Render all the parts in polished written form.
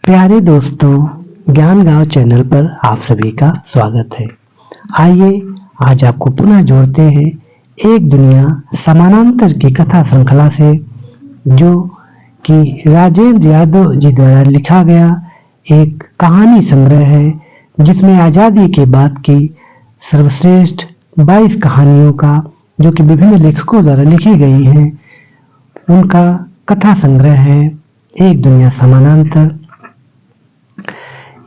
प्यारे दोस्तों, ज्ञान गांव चैनल पर आप सभी का स्वागत है। आइए आज आपको पुनः जोड़ते हैं एक दुनिया समानांतर की कथा श्रृंखला से, जो कि राजेंद्र यादव जी द्वारा लिखा गया एक कहानी संग्रह है, जिसमें आज़ादी के बाद की सर्वश्रेष्ठ 22 कहानियों का, जो कि विभिन्न लेखकों द्वारा लिखी गई हैं, उनका कथा संग्रह है एक दुनिया समानांतर।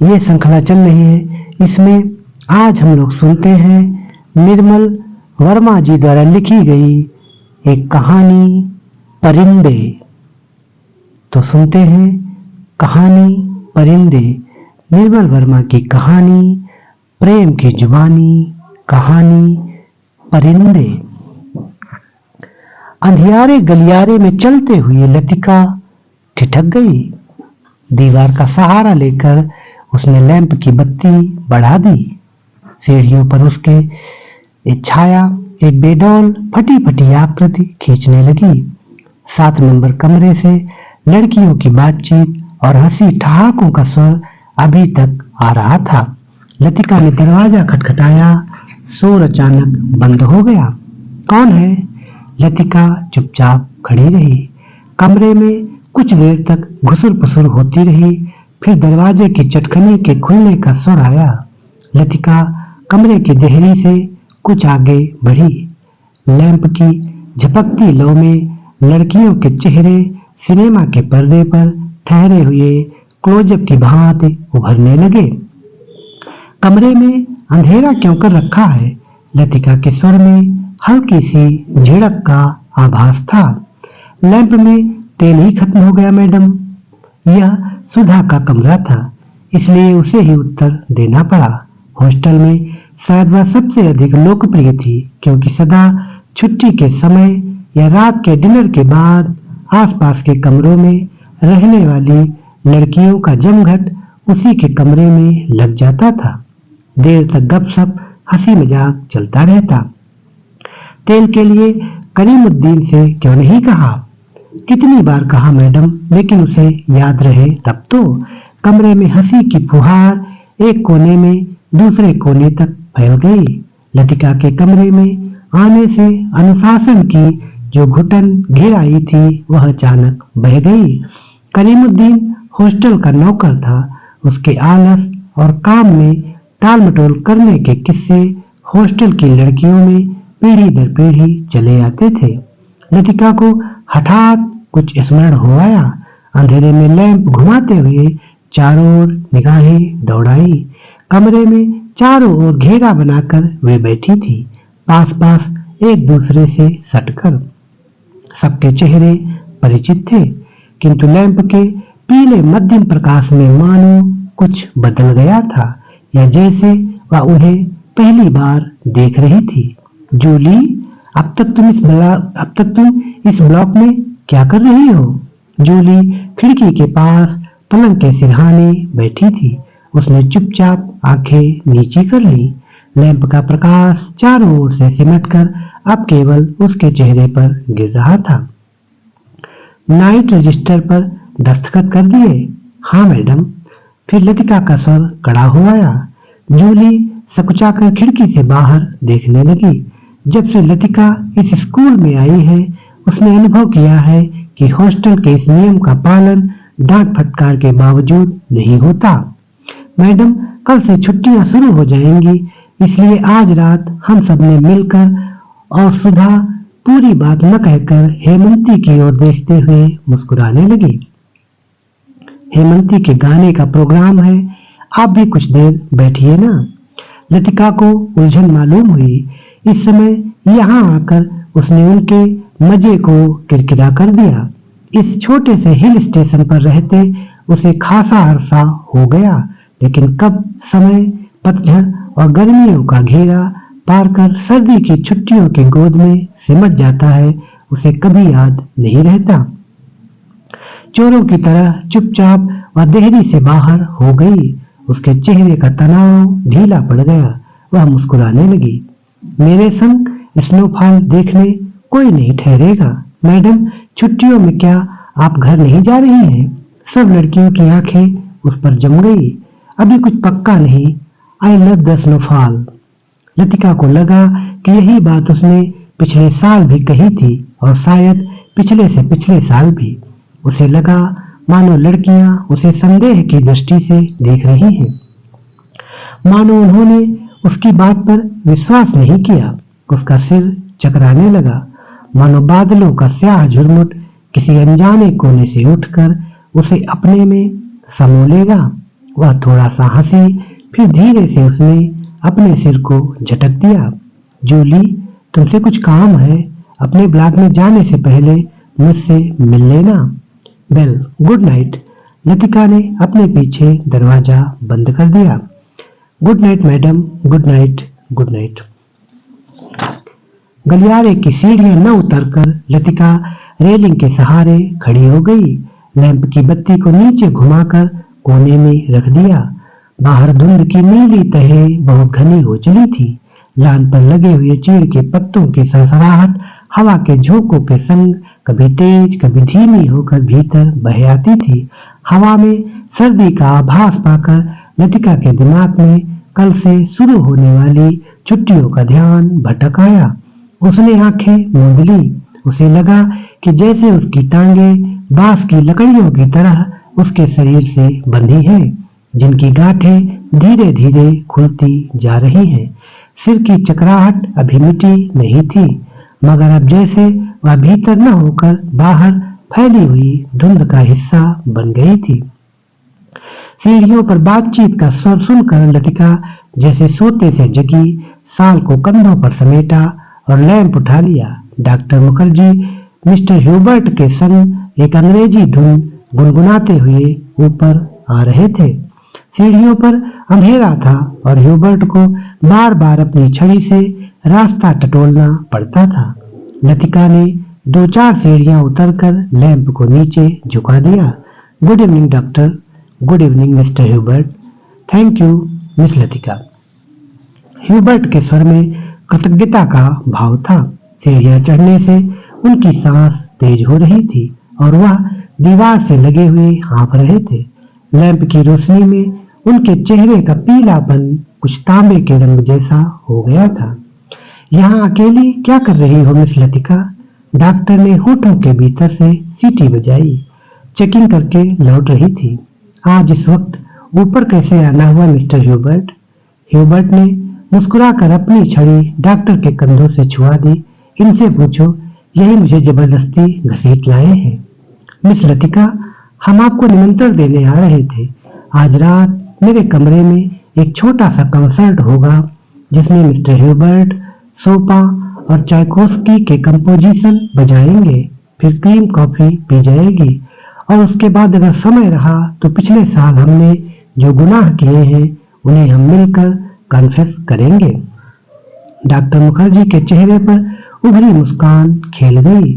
ये श्रृंखला चल रही है। इसमें आज हम लोग सुनते हैं निर्मल वर्मा जी द्वारा लिखी गई एक कहानी परिंदे। तो सुनते हैं कहानी परिंदे, निर्मल वर्मा की कहानी, प्रेम की जुबानी, कहानी परिंदे। अंधियारे गलियारे में चलते हुए लतिका ठिठक गई। दीवार का सहारा लेकर उसने लैंप की बत्ती बढ़ा दी। सीढ़ियों पर उसके एक छाया एक बेडौल फटी फटी आकृति खींचने लगी। 7 नंबर कमरे से लड़कियों की बातचीत और हंसी ठहाकों का स्वर अभी तक आ रहा था। लतिका ने दरवाजा खटखटाया। शोर अचानक बंद हो गया। कौन है? लतिका चुपचाप खड़ी रही। कमरे में कुछ देर तक घुसुर पुसुर होती रही। फिर दरवाजे की चटखनी के खुलने का स्वर आया। लतिका कमरे की देहरी से कुछ आगे बढ़ी। लैंप की झपकती लौ में लड़कियों के चेहरे सिनेमा के पर्दे पर ठहरे हुए क्लोजअप की भांति उभरने लगे। कमरे में अंधेरा क्यों कर रखा है? लतिका के स्वर में हल्की सी झिड़क का आभास था। लैंप में तेल ही खत्म हो गया मैडम। यह सुधा का कमरा था, इसलिए उसे ही उत्तर देना पड़ा। हॉस्टल में शायद वह सबसे अधिक लोकप्रिय थी, क्योंकि सदा छुट्टी के समय या रात के डिनर के बाद आसपास के कमरों में रहने वाली लड़कियों का जमघट उसी के कमरे में लग जाता था। देर तक गपशप हंसी मजाक चलता रहता। तेल के लिए करीमुद्दीन से क्यों नहीं कहा? कितनी बार कहा मैडम, लेकिन उसे याद रहे तब तो। कमरे में हंसी की फुहार एक कोने में दूसरे कोने तक फैल गई। लतिका के कमरे में आने से अनुशासन की जो घुटन घिर आई थी, वह अचानक बह गई। करीमुद्दीन हॉस्टल का नौकर था। उसके आलस और काम में टाल मटोल करने के किस्से हॉस्टल की लड़कियों में पीढ़ी दर पीढ़ी चले आते थे। लतिका को हठात कुछ स्मरण हो आया। अंधेरे में लैंप घुमाते हुए चारों ओर निगाहें दौड़ाई। कमरे में चारों ओर घेरा बनाकर वे बैठी थी, पास पास एक दूसरे से सटकर। सबके चेहरे परिचित थे, किंतु लैंप के पीले मध्यम प्रकाश में मानो कुछ बदल गया था, या जैसे वह उन्हें पहली बार देख रही थी। जूली, अब तक तुम इस ब्लॉक में क्या कर रही हो? जूली खिड़की के पास पलंग के सिरहाने बैठी थी। उसने चुपचाप आंखें नीची कर ली। लैंप का प्रकाश चारों ओर से सिमटकर अब केवल उसके चेहरे पर गिर रहा था। नाइट रजिस्टर पर दस्तखत कर दिए? हाँ मैडम। फिर लतिका का स्वर कड़ा हो आया। जूली सकुचाकर खिड़की से बाहर देखने लगी। जब से लतिका इस स्कूल में आई है, उसने अनुभव किया है कि हॉस्टल के इस नियम का पालन डांट फटकार के बावजूद नहीं होता। मैडम, कल से छुट्टियां शुरू हो जाएंगी, इसलिए आज रात हम सब ने मिलकर, और सुधा पूरी बात न कहकर हेमंती की ओर देखते हुए मुस्कुराने लगी। हेमंती के गाने का प्रोग्राम है, आप भी कुछ देर बैठिए ना। लतिका को उलझन मालूम हुई। इस समय यहाँ आकर उसने उनके मजे को किरकिरा कर दिया। इस छोटे से हिल स्टेशन पर रहते उसे खासा अरसा हो गया, लेकिन कब समय पतझड़ और गर्मियों का घेरा पार कर सर्दी की छुट्टियों की गोद में सिमट जाता है, उसे कभी याद नहीं रहता। चोरों की तरह चुपचाप वह देहरी से बाहर हो गई। उसके चेहरे का तनाव ढीला पड़ गया। वह मुस्कुराने लगी। मेरे संग स्नोफॉल देखने कोई नहीं ठहरेगा। मैडम, छुट्टियों में क्या आप घर नहीं जा रही हैं? सब लड़कियों की आंखें उस पर जम गई। अभी कुछ पक्का नहीं। I love the snowfall. Latika को लगा कि यही बात उसने पिछले साल भी कही थी और शायद पिछले से पिछले साल भी। उसे लगा मानो लड़कियां उसे संदेह की दृष्टि से देख रही हैं, मानो उन्होंने उसकी बात पर विश्वास नहीं किया। उसका सिर चकराने लगा, मानो बादलों का स्याह झुरमुट किसी अनजाने कोने से उठकर उसे अपने में समो लेगा। वह थोड़ा सा हंसी, फिर धीरे से उसने अपने सिर को झटक दिया। जूली, तुमसे कुछ काम है। अपने ब्लॉक में जाने से पहले मुझसे मिल लेना। Well, good night. लतिका ने अपने पीछे दरवाजा बंद कर दिया। Good night madam, good night, good night. गलियारे की सीढ़ियां न उतरकर लतिका रेलिंग के सहारे खड़ी हो गई। लैंप की बत्ती को नीचे घुमाकर कोने में रख दिया। बाहर धुंध की नीली तहें बहुत घनी हो चली थी। लान पर लगे हुए चीड़ के पत्तों की सरसराहट हवा के झोंकों के संग कभी तेज कभी धीमी होकर भीतर बह आती थी। हवा में सर्दी का आभास पाकर लतिका के दिमाग में कल से शुरू होने वाली छुट्टियों का ध्यान भटक आया। उसने आंखें मूंद ली। उसे लगा कि जैसे उसकी टांगें बांस की लकड़ियों की तरह उसके शरीर से बंधी हैं, जिनकी गांठें धीरे धीरे खुलती जा रही हैं। सिर की चकराहट अभी मिटी नहीं थी, मगर अब जैसे वह भीतर न होकर बाहर फैली हुई धुंध का हिस्सा बन गई थी। सीढ़ियों पर बातचीत का स्वर सुनकर लतिका जैसे सोते से जगी, साल को कंधों पर समेटा और लैंप उठा लिया। डॉक्टर मुखर्जी मिस्टर ह्यूबर्ट के संग एक अंग्रेजी धुन गुनगुनाते हुए ऊपर आ रहे थे। सीढ़ियों पर अंधेरा था और ह्यूबर्ट को बार बार अपनी छड़ी से रास्ता टटोलना पड़ता था। लतिका ने 2-4 सीढ़ियां उतरकर लैंप को नीचे झुका दिया। Good evening doctor. Good evening mister Hubert. Thank you miss Latika. Hubert के स्वर में कृतज्ञता का भाव था। सीढ़ियां चढ़ने से उनकी सांस तेज हो रही थी और वह दीवार से लगे हुए हाँफ रहे थे। लैंप की रोशनी में उनके चेहरे का पीलापन कुछ तांबे के रंग जैसा हो गया था। यहाँ अकेली क्या कर रही हो मिस लतिका? डॉक्टर ने होठों के भीतर से सीटी बजाई। चेकिंग करके लौट रही थी। आज इस वक्त ऊपर कैसे आना हुआ मिस्टर ह्यूबर्ट? ह्यूबर्ट ने मुस्कुराकर अपनी छड़ी डॉक्टर के कंधों से छुआ दी। इनसे पूछो, यही मुझे जबरदस्ती घसीट लाए हैं। मिस लतिका, हम आपको निमंत्रण देने आ रहे थे। आज रात मेरे कमरे में एक छोटा सा कंसर्ट होगा जिसमें मिस्टर ह्यूबर्ट सोपा और चायकोस्की के कंपोजिशन बजाएंगे। फिर क्रीम कॉफी पी जाएगी और उसके बाद अगर समय रहा तो पिछले साल हमने जो गुनाह किए हैं उन्हें हम मिलकर कन्फेस करेंगे। डॉक्टर मुखर्जी के चेहरे पर उभरी मुस्कान खेल गई।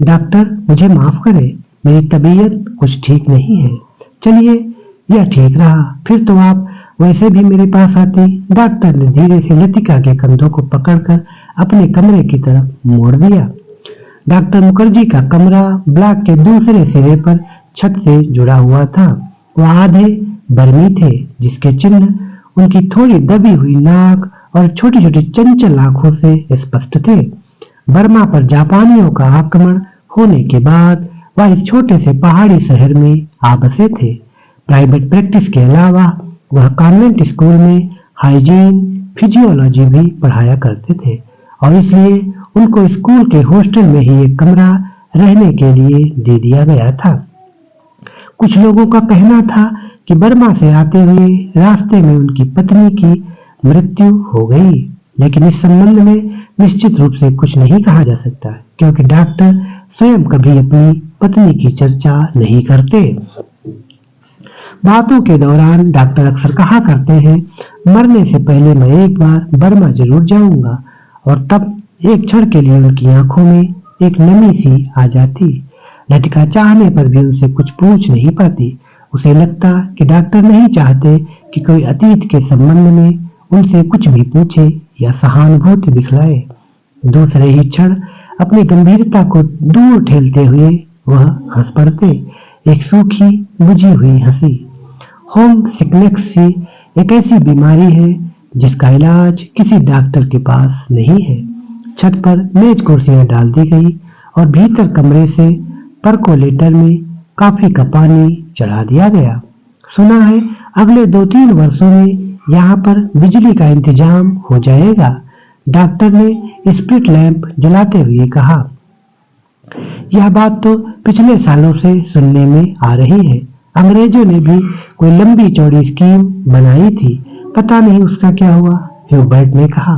डॉक्टर, मुझे माफ करें, मेरी तबीयत कुछ ठीक नहीं है। चलिए, यह ठीक रहा। फिर तो आप वैसे भी मेरे पास आती। डॉक्टर ने धीरे से लतिका के कंधों को पकड़कर अपने कमरे की तरफ मोड़ दिया। डॉक्टर मुखर्जी का कमरा ब्लॉक के दूसरे सिरे पर छत से जुड़ा हुआ था। वह आधे बर्मी थे, जिसके चिन्ह उनकी थोड़ी दबी हुई नाक और छोटी छोटी चंचल आंखों से स्पष्ट थे। बर्मा पर जापानियों का आक्रमण होने के बाद वह इस छोटे से पहाड़ी शहर में आ बसे थे। प्राइवेट प्रैक्टिस के अलावा वह कॉन्वेंट स्कूल में हाइजीन, फिजियोलॉजी भी पढ़ाया करते थे और इसलिए उनको स्कूल के हॉस्टल में ही एक कमरा रहने के लिए दे दिया गया था। कुछ लोगों का कहना था कि बर्मा से आते हुए रास्ते में उनकी पत्नी की मृत्यु हो गई, लेकिन इस संबंध में निश्चित रूप से कुछ नहीं कहा जा सकता क्योंकि डॉक्टर स्वयं कभी अपनी पत्नी की चर्चा नहीं करते। बातों के दौरान डॉक्टर अक्सर कहा करते हैं, मरने से पहले मैं एक बार बर्मा जरूर जाऊंगा, और तब एक क्षण के लिए उनकी आंखों में एक नमी सी आ जाती। लतिका चाहने पर भी उनसे कुछ पूछ नहीं पाती। उसे लगता कि डॉक्टर नहीं चाहते कि कोई अतीत के संबंध में उनसे कुछ भी पूछे या सहानुभूति दिखलाए। दूसरे ही क्षण अपनी गंभीरता को दूर ठेलते हुए वह हंस पड़ते, एक सूखी बुझी हुई हंसी। होम सिकनेस सी एक ऐसी बीमारी है जिसका इलाज किसी डॉक्टर के पास नहीं है। छत पर मेज कुर्सियां डाल दी गई और भीतर कमरे से परकोलेटर में कॉफी का पानी चढ़ा दिया गया। सुना है अगले 2-3 वर्षों में यहाँ पर बिजली का इंतजाम हो जाएगा, डॉक्टर ने स्प्रिट लैंप जलाते हुए कहा। यह बात तो पिछले सालों से सुनने में आ रही है। अंग्रेजों ने भी कोई लंबी चौड़ी स्कीम बनाई थी, पता नहीं उसका क्या हुआ, ह्यूबर्ट ने कहा।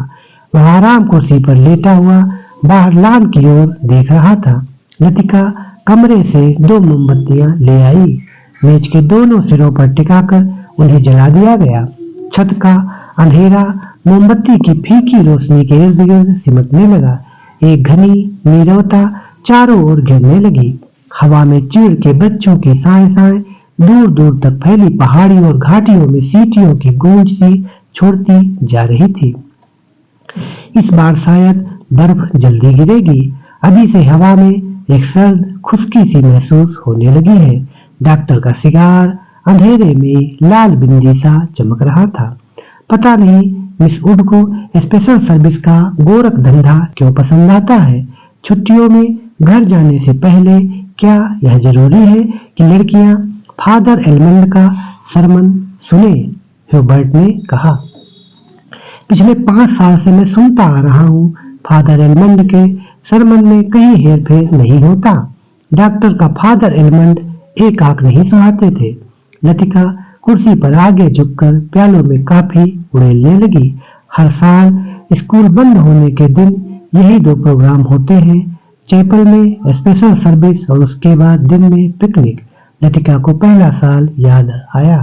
वह आराम कुर्सी पर लेटा हुआ बाहर लान की ओर देख रहा था। लतिका कमरे से 2 मोमबत्तियां ले आई। मेज के दोनों सिरों पर टिकाकर उन्हें जला दिया गया। छत का अंधेरा मोमबत्ती की फीकी रोशनी के इर्द गिर्द सिमटने लगा। एक घनी नीरवता चारों ओर घेरने लगी। हवा में चीड़ के बच्चों की साएं दूर दूर तक फैली पहाड़ी और घाटियों में सीटियों की गूंज सी छोड़ती जा रही थी। इस बार शायद बर्फ जल्दी गिरेगी। अभी से हवा में एक सर्द खुश्की सी महसूस होने लगी है। डॉक्टर का सिगार अंधेरे में लाल बिंदी सा चमक रहा था। पता नहीं मिस वुड को स्पेशल सर्विस का गोरख धंधा क्यों पसंद आता है। छुट्टियों में घर जाने से पहले क्या यह जरूरी है कि लड़कियां फादर एलमंड का सरमन सुने, ह्यूबर्ट ने कहा। पिछले 5 साल से मैं सुनता आ रहा हूँ, फादर एलमंड के सरमन में कहीं हेरफेर नहीं होता। डॉक्टर का फादर एलमंड एक आंख नहीं सुहाते थे। लतिका कुर्सी पर आगे झुककर प्यालों में कॉफी उड़ेलने लगी। हर साल स्कूल बंद होने के दिन यही 2 प्रोग्राम होते हैं, चैपल में स्पेशल सर्विस और उसके बाद दिन में पिकनिक। लतिका को पहला साल याद आया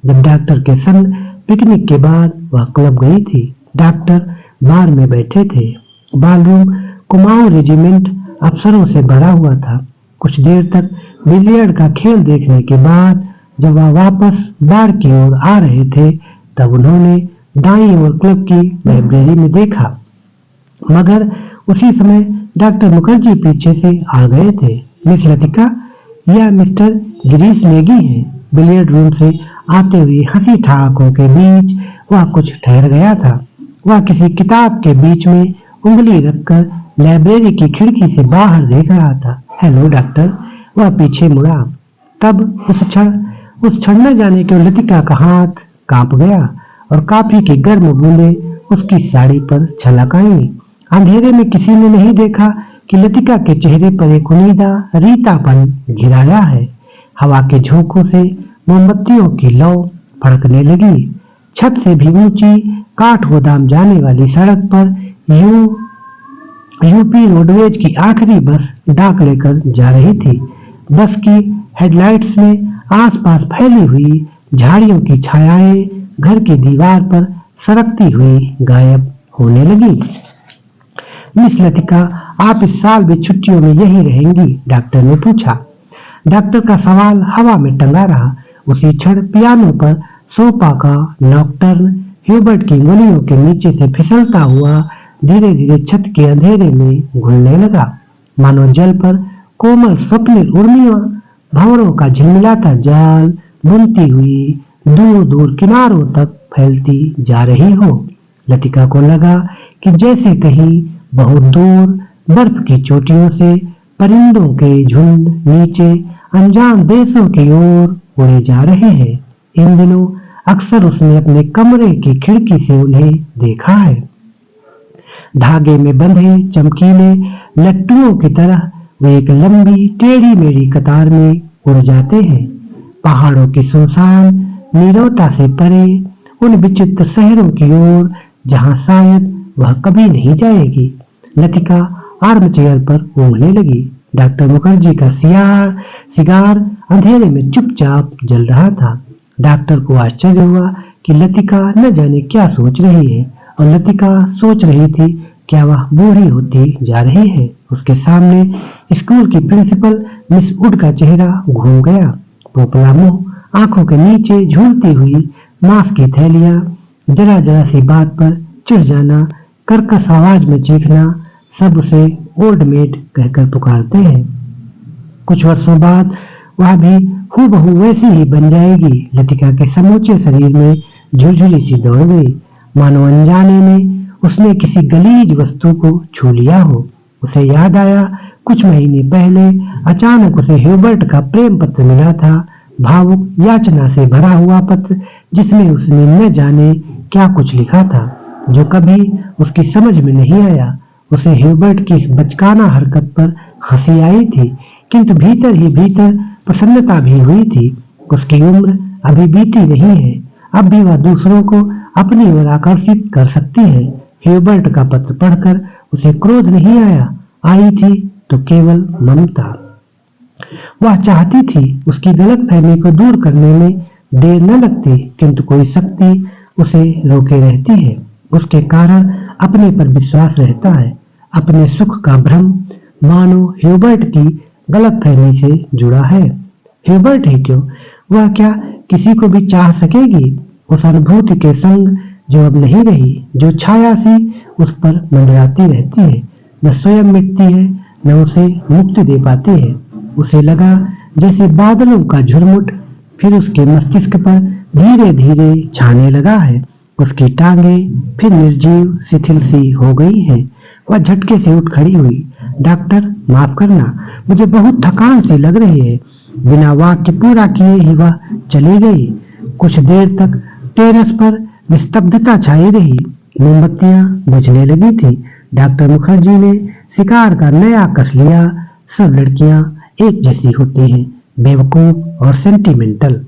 जब डॉक्टर के संग पिकनिक के बाद वह क्लब गई थी। डॉक्टर बार में बैठे थे। बालरूम कुमाऊं रेजिमेंट अफसरों से भरा हुआ था। कुछ देर तक बिलियर्ड का खेल देखने के बाद जब वह वापस बार की ओर आ रहे थे तब उन्होंने दाईं ओर क्लब की लाइब्रेरी में देखा, मगर उसी समय डॉक्टर मुखर्जी पीछे से आ गए थे। मिस लतिका, यह मिस्टर गिरीश नेगी हैं। बिलियर्ड रूम से आते हुए हंसी ठहाकों के बीच वह कुछ ठहर गया था। वह किसी किताब के बीच में उंगली रखकर लाइब्रेरी की खिड़की से बाहर देख रहा था। हेलो डॉक्टर, वह पीछे मुड़ा। तब उस क्षण न जाने क्यों लतिका का हाथ कांप गया और कॉफी की गर्म बूंदें उसकी साड़ी पर छलक आईं। अंधेरे में किसी ने नहीं देखा कि लतिका के चेहरे पर एक उनीदा रीतापन घिराया है। हवा के झोंकों से मोमबत्तियों की लौ फड़कने लगी। छत से भी ऊंची काठ गोदाम जाने वाली सड़क पर यूपी रोडवेज की आखिरी बस डाक लेकर जा रही थी। बस की हेडलाइट्स में आसपास फैली हुई झाड़ियों की छायाएं घर की दीवार पर सरकती हुई गायब होने लगी। मिस लतिका, आप इस साल भी छुट्टियों में यही रहेंगी? डॉक्टर ने पूछा। डॉक्टर का सवाल हवा में टंगा रहा। उसी क्षण पियानो पर सोपा का नॉकटर्न ह्यूबर्ट की उंगलियों के नीचे से फिसलता हुआ धीरे धीरे छत के अंधेरे में घुलने लगा, मानो जल पर कोमल स्वप्निल उर्मियां भंवरों का झिलमिलाता जाल बुनती हुई दूर दूर किनारों तक फैलती जा रही हो। लतिका को लगा कि जैसे कहीं बहुत दूर बर्फ की चोटियों से परिंदों के झुंड नीचे अनजान देशों की ओर उड़े जा रहे हैं। इन दिनों अक्सर उसने अपने कमरे की खिड़की से उन्हें देखा है। धागे में बंधे चमकीले लट्टुओं की तरह वे एक लंबी टेढ़ी मेढ़ी कतार में उड़ जाते हैं, पहाड़ों की सुनसान नीरवता से परे उन विचित्र शहरों की ओर जहां शायद वह कभी नहीं जाएगी। लतिका आर्म चेयर पर ऊँघने लगी। डॉक्टर मुखर्जी का सिगार अंधेरे में चुपचाप जल रहा था। डॉक्टर को आश्चर्य हुआ कि लतिका न जाने क्या सोच रही है और लतिका सोच रही थी क्या वह बूढ़ी होती जा रही है। उसके सामने स्कूल की प्रिंसिपल मिस वुड का चेहरा घूम गया। पोपला मुंह, आंखों के नीचे झूलती हुई मांस की थैलियां, जरा जरा सी बात पर चिढ़ जाना, कर्कश आवाज में चीखना, सब उसे ओल्ड मेड कहकर पुकारते हैं। कुछ वर्षों बाद वह भी हूबहू वैसी ही बन जाएगी। लतिका के समूचे शरीर में झुरझुरी सी दौड़ गई, मानो अनजाने में उसने किसी गलीज वस्तु को छू लिया हो। उसे याद आया कुछ महीने पहले अचानक उसे ह्यूबर्ट का प्रेम पत्र मिला था, भावुक याचना से भरा हुआ पत्र जिसमें उसने न जाने क्या कुछ लिखा था जो कभी उसकी समझ में नहीं आया। उसे ह्यूबर्ट की इस बचकाना हरकत पर हंसी आई थी, किंतु भीतर ही भीतर प्रसन्नता भी हुई थी। उसकी उम्र अभी बीती नहीं है, अब भी वह दूसरों को अपनी ओर आकर्षित कर सकती है। ह्यूबर्ट का पत्र पढ़कर उसे क्रोध नहीं आया, आई थी तो केवल ममता। वह चाहती थी उसकी गलतफहमी को दूर करने में देर न लगती, किंतु कोई शक्ति उसे रोके रहती है। उसके कारण अपने पर विश्वास रहता है, अपने सुख का भ्रम मानो ह्यूबर्ट की गलतफहमी से जुड़ा है। ह्यूबर्ट ही क्यों, वह क्या किसी को भी चाह सकेगी? उस अनुभूति के संग जो अब नहीं रही, जो छाया सी उस पर मंडराती रहती है, न स्वयं मिटती है न उसे मुक्ति दे पाती है। उसे लगा जैसे बादलों का झुरमुट फिर उसके मस्तिष्क पर धीरे धीरे छाने लगा है। उसकी टांगें फिर निर्जीव शिथिल सी हो गई है। वह झटके से उठ खड़ी हुई। डॉक्टर, माफ करना, मुझे बहुत थकान सी लग रही है। बिना वाक्य पूरा किए ही वह चली गई। कुछ देर तक टेरेस पर निस्तब्धता छाई रही। मोमबत्तियां बुझने लगी थी। डॉक्टर मुखर्जी ने शिकार का नया कस लिया। सब लड़कियां एक जैसी होती हैं, बेवकूफ और सेंटिमेंटल।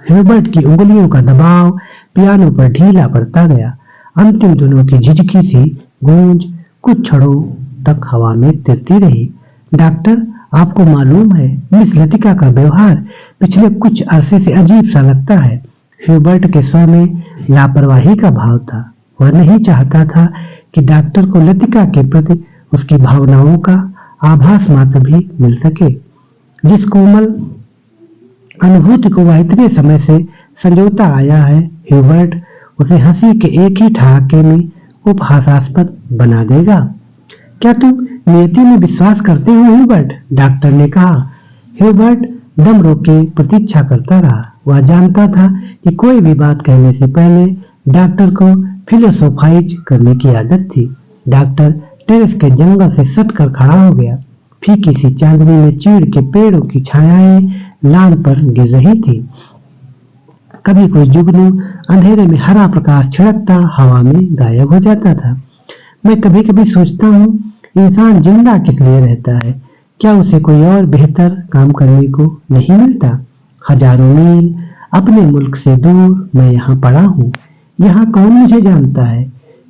ह्यूबर्ट की उंगलियों का दबाव पियानो पर ढीला पड़ता गया। अंतिम धुनों की झिझकी सी गूंज कुछ क्षणों तक हवा में तिरती रही। डॉक्टर, आपको मालूम है मिस लतिका का व्यवहार पिछले कुछ अरसे से अजीब सा लगता है। ह्यूबर्ट के स्वर में लापरवाही का भाव था। वह नहीं चाहता था कि डॉक्टर को लतिका के प्रति उसकी भावनाओं का आभास मात्र भी मिल सके। जिस कोमल अनुभूति को वह इतने समय से संजोता आया है, ह्यूबर्ट उसे हंसी के एक ही ठहाके में उपहासास्पद बना देगा। क्या तुम नियति में विश्वास करते हो ह्यूबर्ट? डॉक्टर ने कहा। ह्यूबर्ट दम रोके प्रतीक्षा करता रहा। वह जानता था कि कोई भी बात कहने से पहले डॉक्टर को फिलोसोफाइज करने की आदत थी। डॉक्टर टेरेस के जंगल से सटकर खड़ा हो गया। फीकी सी चांदनी में चीड़ के पेड़ों की छायाएं लान पर गिर रही थी। कभी कोई जुगनू अंधेरे में हरा प्रकाश छिड़कता हवा में गायब हो जाता था। मैं कभी कभी सोचता हूँ, इंसान जिंदा किस लिए रहता है? क्या उसे कोई और बेहतर काम करने को नहीं मिलता? हजारों मील अपने मुल्क से दूर मैं यहाँ पड़ा हूँ। यहाँ कौन मुझे जानता है?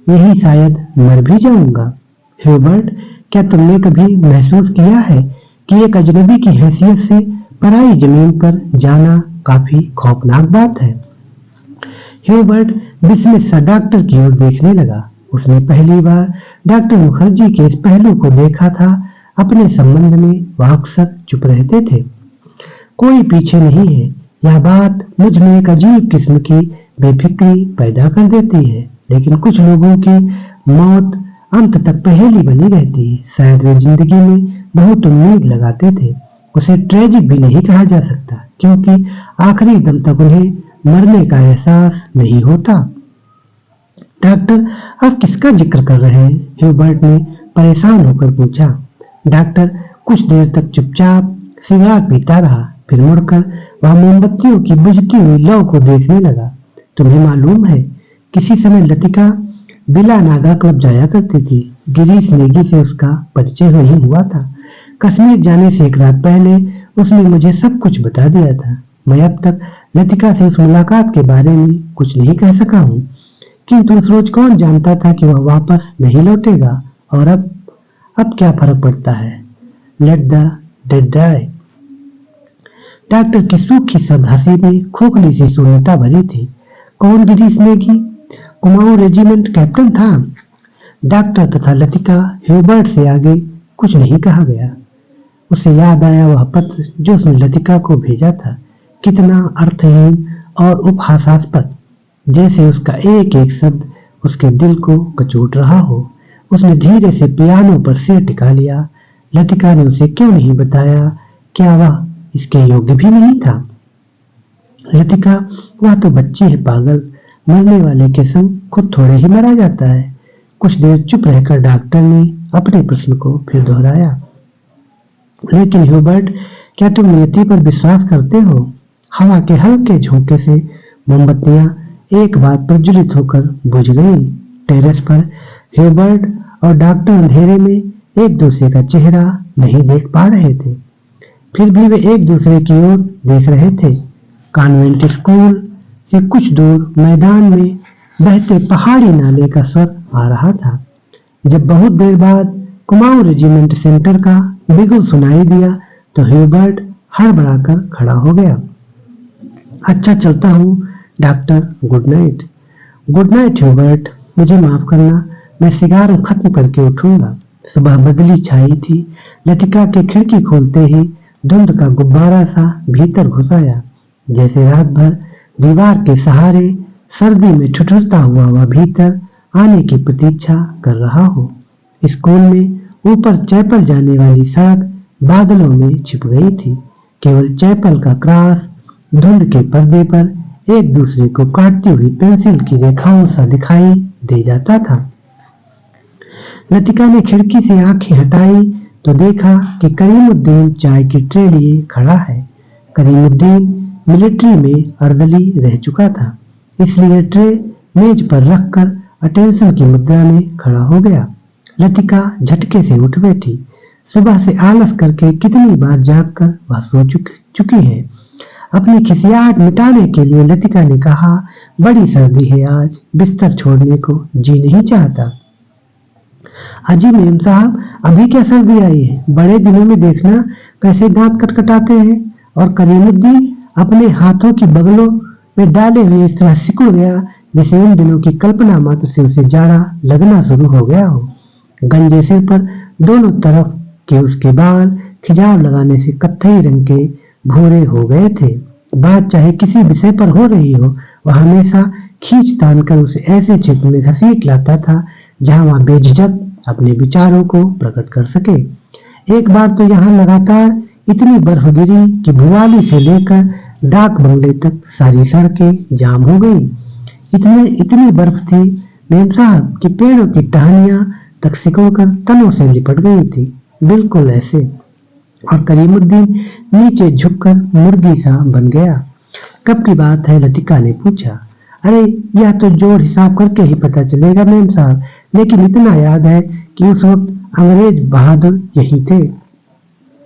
यही शायद मर भी जाऊंगा। ह्यूबर्ट, क्या तुमने कभी महसूस किया है कि एक अजनबी की हैसियत से पराई जमीन पर जाना काफी खौफनाक बात है? ह्यूबर्ट विस्मित सा डॉक्टर की ओर देखने लगा। उसने पहली बार डॉक्टर मुखर्जी के इस पहलू को देखा था। अपने संबंध में वह अक्सर चुप रहते थे। कोई पीछे नहीं है। यह बात मुझ में एक अजीब किस्म की बेफिक्री पैदा कर देती है। लेकिन कुछ लोगों की मौत अंत तक पहेली बनी रहती है। शायद वे जिंदगी में बहुत उम्मीद लगाते थे। उसे ट्रेजिक भी नहीं कहा जा सकता, क्योंकि आखिरी दम तक उन्हें मरने का एहसास नहीं होता। डॉक्टर, आप किसका जिक्र कर रहे हैं? ह्यूबर्ट ने परेशान होकर पूछा। डॉक्टर कुछ देर तक चुपचाप सिगार पीता रहा। फिर मुड़कर वह मोमबत्तियों की बुझती हुई लौ को देखने लगा। तुम्हें मालूम है, किसी समय लतिका बिला नागा क्लब जाया करती थी। गिरीश नेगी से उसका परिचय नहीं हुआ था। कश्मीर जाने से एक रात पहले उसने मुझे सब कुछ बता दिया था। मैं अब तक लतिका से उस मुलाकात के बारे में कुछ नहीं कह सका हूँ, किंतु उस रोज कौन जानता था कि वह वापस नहीं लौटेगा। और अब क्या फर्क पड़ता है? Let the dead die. Doctor की सूखी शब्द हंसी में खोखली सी शून्यता भरी थी। कौन गिरीश नेगी? कुमाऊं रेजिमेंट कैप्टन था। डॉक्टर तथा लतिका ह्यूबर्ट से आगे कुछ नहीं कहा गया। उसे याद आया वह पत्र जो उसने लतिका को भेजा था। कितना अर्थहीन और उपहासास्पद, जैसे उसका एक एक शब्द उसके दिल को कचोट रहा हो। उसने धीरे से पियानो पर सिर टिका लिया। लतिका ने उसे क्यों नहीं बताया? क्या वह इसके योग्य भी नहीं था। लतिका, वह तो बच्ची है पागल, मरने वाले के संग खुद थोड़े ही मरा जाता है। कुछ देर चुप रहकर डॉक्टर ने अपने प्रश्न को फिर दोहराया। लेकिन ह्यूबर्ट, क्या तुम नियति पर विश्वास करते हो? हवा के हल्के झोंके से मोमबत्तियां एक बार प्रज्वलित होकर बुझ गईं। टेरेस पर ह्यूबर्ट और डॉक्टर अंधेरे में एक दूसरे का चेहरा नहीं देख पा रहे थे, फिर भी वे एक दूसरे की ओर देख रहे थे। कॉन्वेंट स्कूल से कुछ दूर मैदान में बहते पहाड़ी नाले का स्वर आ रहा था। जब बहुत देर बाद कुमाऊं रेजिमेंट सेंटर का बिगुल सुनाई दिया तो ह्यूबर्ट हड़बड़ाकर खड़ा हो गया। अच्छा, चलता हूँ doctor, good night. Good night Hubert, मुझे माफ करना, मैं सिगार खत्म करके उठूंगा। सुबह बदली छाई थी। लतिका के खिड़की खोलते ही धुंध का गुब्बारा सा भीतर घुस आया, जैसे रात भर दीवार के सहारे सर्दी में ठिठुरता हुआ वह भीतर आने की प्रतीक्षा कर रहा हो। स्कूल में ऊपर चैपल जाने वाली सड़क बादलों में छिप गई थी। केवल चैपल का क्रॉस धुंध के पर्दे पर एक दूसरे को काटती हुई पेंसिल की रेखाओं सा दिखाई दे जाता था। लतिका ने खिड़की से आंखें हटाई तो देखा कि करीमुद्दीन चाय की ट्रे लिए खड़ा है। करीमुद्दीन मिलिट्री में अर्दली रह चुका था, इसलिए ट्रे मेज पर रखकर अटेंशन की मुद्रा में खड़ा हो गया। लतिका झटके से उठ बैठी। सुबह से आलस करके कितनी बार जागकर वह सो चुकी है। अपनी खिसियाहट मिटाने के लिए लतिका ने कहा, बड़ी सर्दी है आज, बिस्तर छोड़ने को जी नहीं चाहता। अजी मेम साहब, अभी क्या सर्दी आई है? बड़े दिनों में देखना कैसे दांत कटकटाते हैं। और करीमुद्दीन अपने हाथों की बगलों में डाले हुए इस तरह सिकुड़ गया जिसे इन दिनों की कल्पना मात्र से उसे जाड़ा लगना शुरू हो गया हो। गंजे सिर पर दोनों तरफ के उसके बाल खिजाव लगाने से कत्थई रंग के भूरे हो गए थे। बात चाहे किसी विषय पर हो रही हो, वह हमेशा खींच तान कर उसे ऐसे क्षेत्र में घसीट लाता था जहां वह बेझिझक अपने विचारों को प्रकट कर सके। एक बार तो यहाँ लगातार इतनी बर्फ गिरी कि भुवाली से लेकर डाक बंगले तक सारी सड़कें जाम हो गई। इतनी बर्फ थी मेम साहब कि पेड़ों की टहनियां तक सिकुड़कर तनों से लिपट गई थी, बिल्कुल ऐसे। और करीमुद्दीन नीचे झुककर मुर्गी सा बन गया। कब की बात है? लतिका ने पूछा। अरे, यह तो जोड़ हिसाब करके ही पता चलेगा मेम साहब, लेकिन इतना याद है कि उस वक्त अंग्रेज बहादुर यही थे।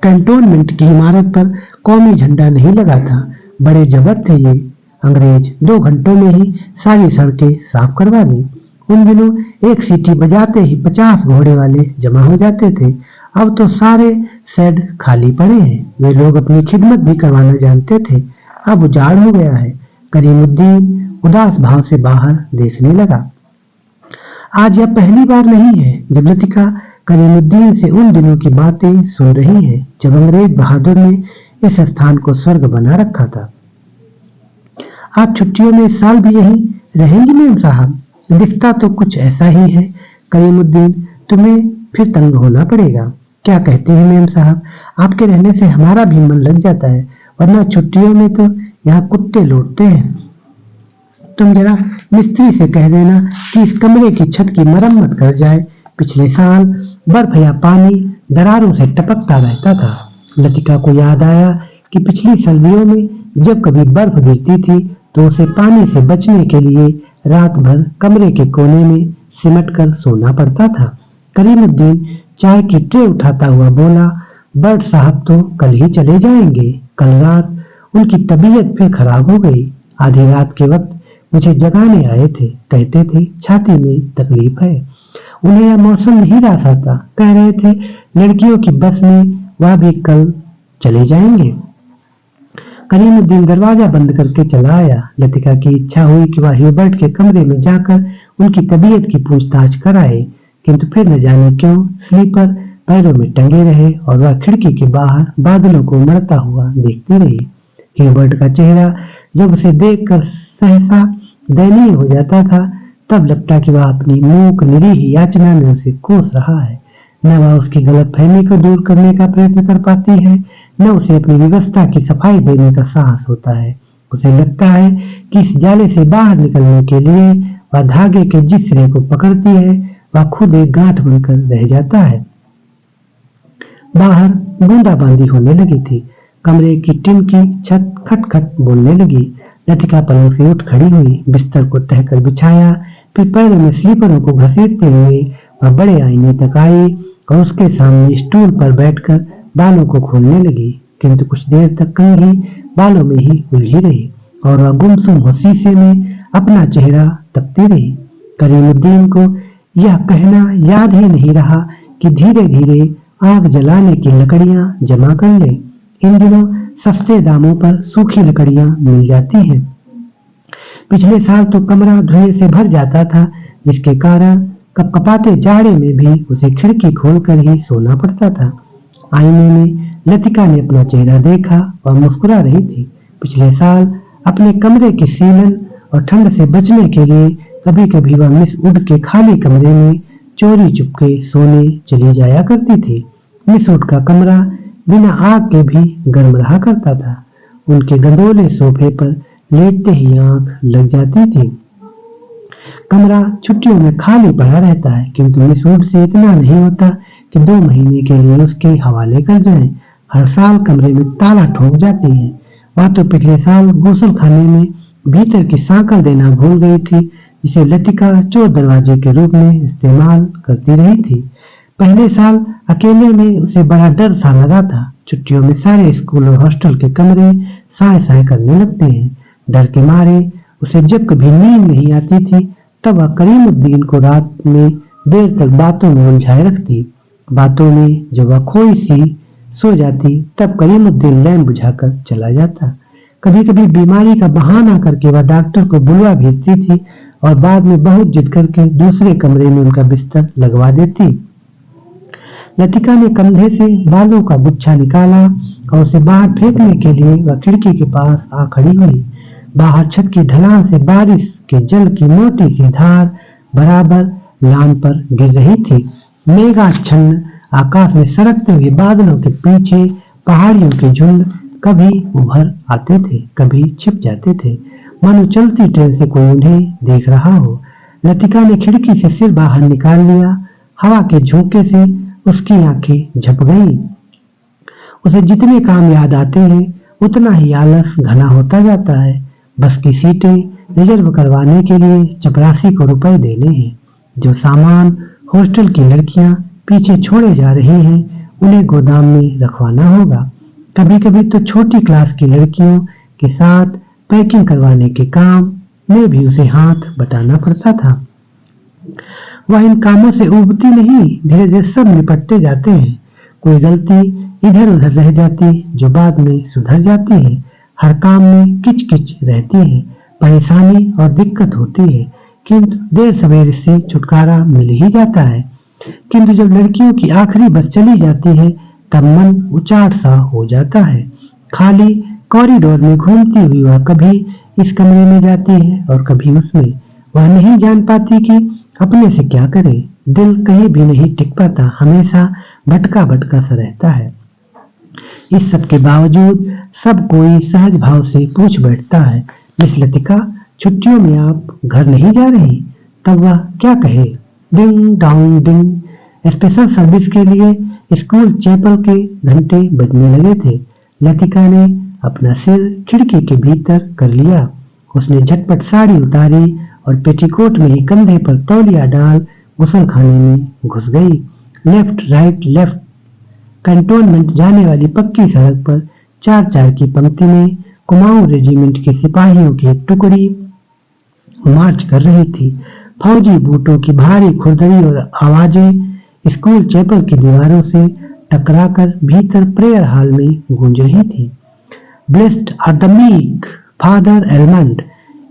कैंटोनमेंट की इमारत पर कौमी झंडा नहीं लगा था। बड़े जबर थे ये अंग्रेज, 2 घंटों में ही सारी सड़कें साफ करवा दी। उन दिनों एक सीटी बजाते ही 50 घोड़े वाले जमा हो जाते थे। अब तो सारे शेड खाली पड़े हैं। वे लोग अपनी खिदमत भी करवाना जानते थे। अब उजाड़ हो गया है। करीमुद्दीन उदास भाव से बाहर देखने लगा। आज यह पहली बार नहीं है जब लतिका करीमुद्दीन से उन दिनों की बातें सुन रही है जब अंग्रेज बहादुर ने इस स्थान को स्वर्ग बना रखा था। आप छुट्टियों में इस साल भी यहीं रहेंगी मेम साहब? दिखता तो कुछ ऐसा ही है। करीमुद्दीन, तुम्हें फिर तंग होना पड़ेगा। क्या कहते हैं मेम साहब? आपके रहने से हमारा भी मन लग जाता है, वरना छुट्टियों में तो यहाँ कुत्ते लौटते हैं। तुम जरा मिस्त्री से कह देना कि इस कमरे की छत की मरम्मत कर जाए। पिछले साल बर्फ या पानी दरारों से टपकता रहता था। लतिका को याद आया कि पिछली सर्दियों में जब कभी बर्फ गिरती थी तो उसे पानी से बचने के लिए रात भर कमरे के कोने में सिमट कर सोना पड़ता था। करीमुद्दीन चाय की ट्रे उठाता हुआ बोला, बर्ड साहब तो कल ही चले जाएंगे। कल रात उनकी तबीयत फिर खराब हो गई। आधी रात के वक्त मुझे जगाने आए थे। कहते थे छाती में तकलीफ है। उन्हें यह मौसम नहीं रहा था। कह रहे थे लड़कियों की बस में वह भी कल चले जाएंगे। करीमुद्दीन दरवाजा बंद करके चला आया। लतिका की इच्छा हुई कि वह ह्यूबर्ट के कमरे में जाकर उनकी तबीयत की पूछताछ कराए, किंतु फिर न जाने क्यों स्लीपर पैरों में टंगे रहे और वह खिड़की के बाहर बादलों को उमड़ता हुआ देखती रही। ह्यूबर्ट का चेहरा जब उसे देखकर सहसा दयनीय हो जाता था, तब लगता कि वह अपनी मूक निरीह याचना में उसे कोस रहा है। न वह उसकी गलतफहमी को दूर करने का प्रयत्न कर पाती है, न उसे अपनी व्यवस्था की सफाई देने का साहस होता है। उसे लगता है कि इस जाले से बाहर निकलने के लिए वह धागे के जिस सिरे को पकड़ती है वह खुद एक गांठ बनकर रह जाता है। बाहर बूंदाबांदी होने लगी थी। कमरे की टिन की छत खटखट बोलने लगी। लतिका पलंग से उठ खड़ी हुई, बिस्तर को तहकर बिछाया, फिर पैरों में स्लीपरों को घसीटते हुए वह बड़े आईने तक आई और उसके सामने स्टूल पर बैठकर बालों को खोलने लगी। किंतु कुछ देर तक कंघी बालों में ही उलझी रही और वह गुमसुम हो शीशे में अपना चेहरा तकती रही। करीमुद्दीन को यह कहना याद ही नहीं रहा कि धीरे धीरे आग जलाने की लकड़ियां जमा कर ले। इन दिनों सस्ते दामों पर सूखी लकड़ियां मिल जाती हैं। पिछले साल तो कमरा धुएं से भर जाता था, जिसके कारण कपकपाते जाड़े में भी उसे खिड़की खोलकर ही सोना पड़ता था। आईने में लतिका ने अपना चेहरा देखा और मुस्कुरा रही थी। पिछले साल अपने कमरे की सीलन और ठंड से बचने के लिए कभी कभी वह मिस वुड के खाली कमरे में चोरी चुपके सोने चली जाया करती थी। मिस वुड का कमरा बिना आग के भी गर्म रहा करता था। उनके गंदोले सोफे पर लेटते ही आंख लग जाती थी। कमरा छुट्टियों में खाली पड़ा रहता है, किंतु मिस वुड से इतना नहीं होता कि 2 महीने के लिए उसके हवाले कर जाएं। हर साल कमरे में ताला ठोक जाती है। वह तो पिछले साल गुसल खाने में भीतर की सांकल देना भूल गई थी, जिसे लतिका चोर दरवाजे के रूप में इस्तेमाल करती रही थी। पहले साल अकेले में उसे बड़ा डर सा लगा था। छुट्टियों में सारे स्कूल और हॉस्टल के कमरे साए साए करने लगते हैं। डर के मारे उसे जब कभी नींद नहीं आती थी तब वह करीमुद्दीन को रात में देर तक बातों में उलझाए रखती। बातों में जब वह खोई सी सो जाती तब करीमुद्दीन लैंप बुझाकर चला जाता। कभी कभी बीमारी का बहाना करके वह डॉक्टर को बुलवा भेजती थी और बाद में बहुत जिद करके दूसरे कमरे में उनका बिस्तर लगवा देती। लतिका ने कंधे से बालों का गुच्छा निकाला और उसे बाहर फेंकने के लिए वह खिड़की के पास आ खड़ी हुई। बाहर छत की ढलान से बारिश के जल की मोटी सी धार बराबर लान पर गिर रही थी। मेघाच्छन्न आकाश में सरकते हुए बादलों के पीछे पहाड़ियों के झुंड कभी उभर आते थे, कभी छिप जाते थे, मानो चलती ट्रेन से कोई उन्हें देख रहा हो। लतिका ने खिड़की से सिर बाहर निकाल लिया। हवा के झोंके से उसकी आंखें झप गईं। उसे जितने काम याद आते हैं उतना ही आलस घना होता जाता है। बस की सीटें रिजर्व करवाने के लिए चपरासी को रुपए देने हैं। जो सामान हॉस्टल की लड़कियां पीछे छोड़े जा रही हैं उन्हें गोदाम में रखवाना होगा। कभी कभी तो छोटी क्लास की लड़कियों के साथ पैकिंग करवाने के काम में भी उसे हाथ बटाना पड़ता था। वह इन कामों से उबती नहीं, धीरे धीरे सब निपटते जाते हैं। कोई गलती इधर उधर रह जाती जो बाद में सुधर जाती है। हर काम में किचकिच रहती है, परेशानी और दिक्कत होती है, किंतु देर सवेर इससे छुटकारा मिल ही जाता है। किंतु जब लड़कियों की आखिरी बस चली जाती है तब मन उचाट सा हो जाता है। खाली कॉरिडोर में घूमती हुई वह कभी इस कमरे में जाती है और कभी उसमें। वह नहीं जान पाती कि अपने से क्या करे। दिल कहीं भी नहीं टिक पाता, हमेशा भटका भटका सा रहता है। इस सब के बावजूद सब कोई सहज भाव से पूछ बैठता है, मिस लतिका, छुट्टियों में आप घर नहीं जा रही? तब वह क्या कहे? Ding dong ding. Special service के लिए स्कूल चैपल के घंटे बजने लगे थे। लतिका ने अपना सिर खिड़की के भीतर कर लिया। उसने झटपट साड़ी उतारी और पेटीकोट में ही कंधे पर तौलिया डाल गुसल खाने में घुस गई। लेफ्ट राइट लेफ्ट कैंटोनमेंट जाने वाली पक्की सड़क पर 4-4 की पंक्ति में कुमाऊं रेजिमेंट के सिपाहियों की एक टुकड़ी मार्च कर रही थी। फौजी बूटों की भारी खुरदरी और आवाजें स्कूल चैपल की दीवारों से टकराकर भीतर प्रेयर हॉल में गूंज रही थी। Blessed are the meek father एलमंड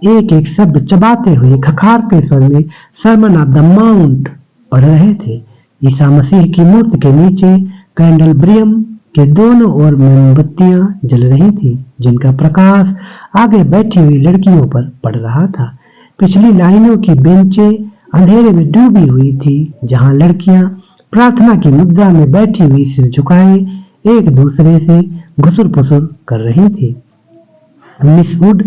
एक एक शब्द चबाते हुए खखारते स्वर में सरमन ऑफ द माउंट पढ़ रहे थे। ईसा मसीह की मूर्ति के नीचे कैंडलब्रियम के दोनों ओर मोमबत्तियां जल रही थी, जिनका प्रकाश आगे बैठी हुई लड़कियों पर पड़ रहा था। पिछली लाइनों की बेंचें अंधेरे में डूबी हुई थी, जहां लड़कियां प्रार्थना की मुद्रा में बैठी हुई सिर झुकाए एक दूसरे से घुसुर फुसुर कर रही थी। मिस वुड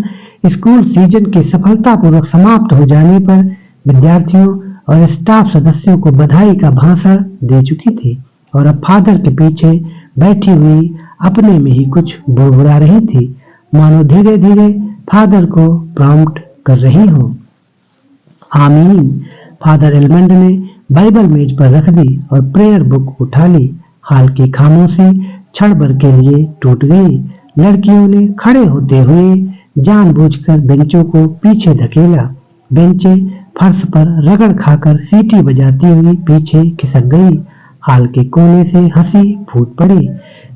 स्कूल सीजन के सफलतापूर्वक समाप्त हो जाने पर विद्यार्थियों और स्टाफ सदस्यों को बधाई का भाषण दे चुकी थी और अब फादर के पीछे बैठी हुई अपने में ही कुछ बुड़बुड़ा रही थी, मानो धीरे धीरे फादर को प्रॉम्प्ट कर रही हो। आमीन। फादर एलमंड ने बाइबल मेज पर रख दी और प्रेयर बुक उठा ली। हाल की खामोशी क्षण भर के लिए टूट गई। लड़कियों ने खड़े होते हुए जानबूझकर बेंचों को पीछे धकेला। बेंचे फर्श पर रगड़ खाकर सीटी बजाती हुई पीछे खिसक गई। हाल के कोने से हंसी फूट पड़ी।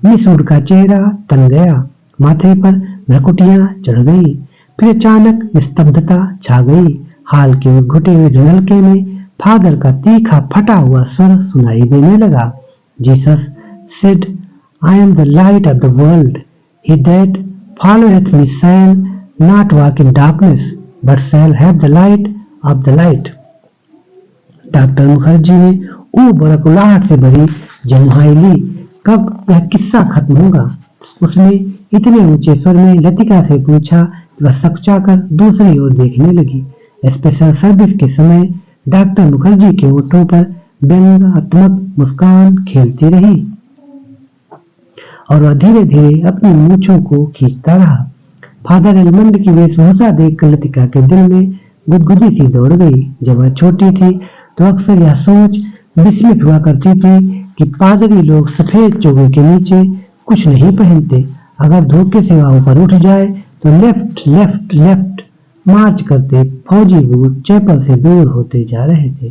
मिस वुड का चेहरा तन गया, माथे पर भ्रकुटियां चढ़ गई। फिर अचानक निस्तब्धता छा गई। हाल के घुटे हुए नलके में फादर का तीखा फटा हुआ स्वर सुनाई देने लगा। Jesus said, I am the light of the world. He that followeth me shall not walk in darkness, but shall have the light of the light. Doctor Mukherjee ने बरकुलाहट से भरी जम्हाई ली। कब यह किस्सा खत्म होगा? उसने इतने ऊंचे स्वर में लतिका से पूछा कि वह सकचाकर दूसरी ओर देखने लगी। स्पेशल सर्विस के समय डॉक्टर मुखर्जी के होठों पर व्यंग्यात्मक मुस्कान खेलती रही और वह धीरे धीरे अपनी मूंछों को खींचता रहा। फादर एलमंड की वेशभूषा देखकर लतिका के दिल में गुदगुदी सी दौड़ गई। जब वह छोटी थी तो अक्सर यह सोच विस्मित हुआ करती थी कि पादरी लोग सफेद चोगे के नीचे कुछ नहीं पहनते। अगर धोखे से वह ऊपर उठ जाए तो लेफ्ट लेफ्ट लेफ्ट मार्च करते फौजी बूट चैपल से दूर होते जा रहे थे।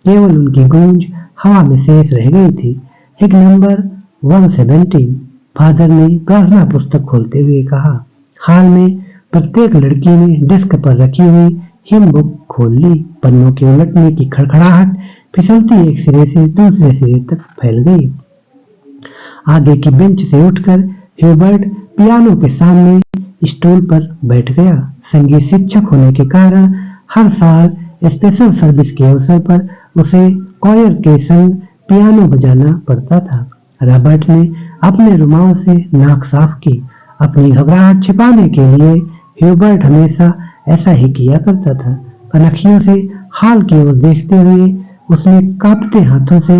केवल उनकी गूंज हवा में शेष रह गई थी। हिक नंबर 117। फादर ने प्रार्थना पुस्तक खोलते हुए कहा। हाल में प्रत्येक लड़की ने डेस्क पर रखी हुई हिम बुक खोल ली। पन्नों के उलटने की खड़खड़ाहट फिसलती एक सिरे से दूसरे सिरे तक फैल गई। आगे की बेंच से उठकर ह्यूबर्ट पियानो के सामने स्टूल पर बैठ गया। संगीत शिक्षक होने के कारण हर साल स्पेशल सर्विस के अवसर पर उसे कॉयर के संग पियानो बजाना पड़ता था। रॉबर्ट ने अपने रुमाल से नाक साफ की। अपनी घबराहट छिपाने के लिए ह्यूबर्ट हमेशा ऐसा ही किया करता था। कनखियों से हाल की ओर देखते हुए उसने कांपते हाथों से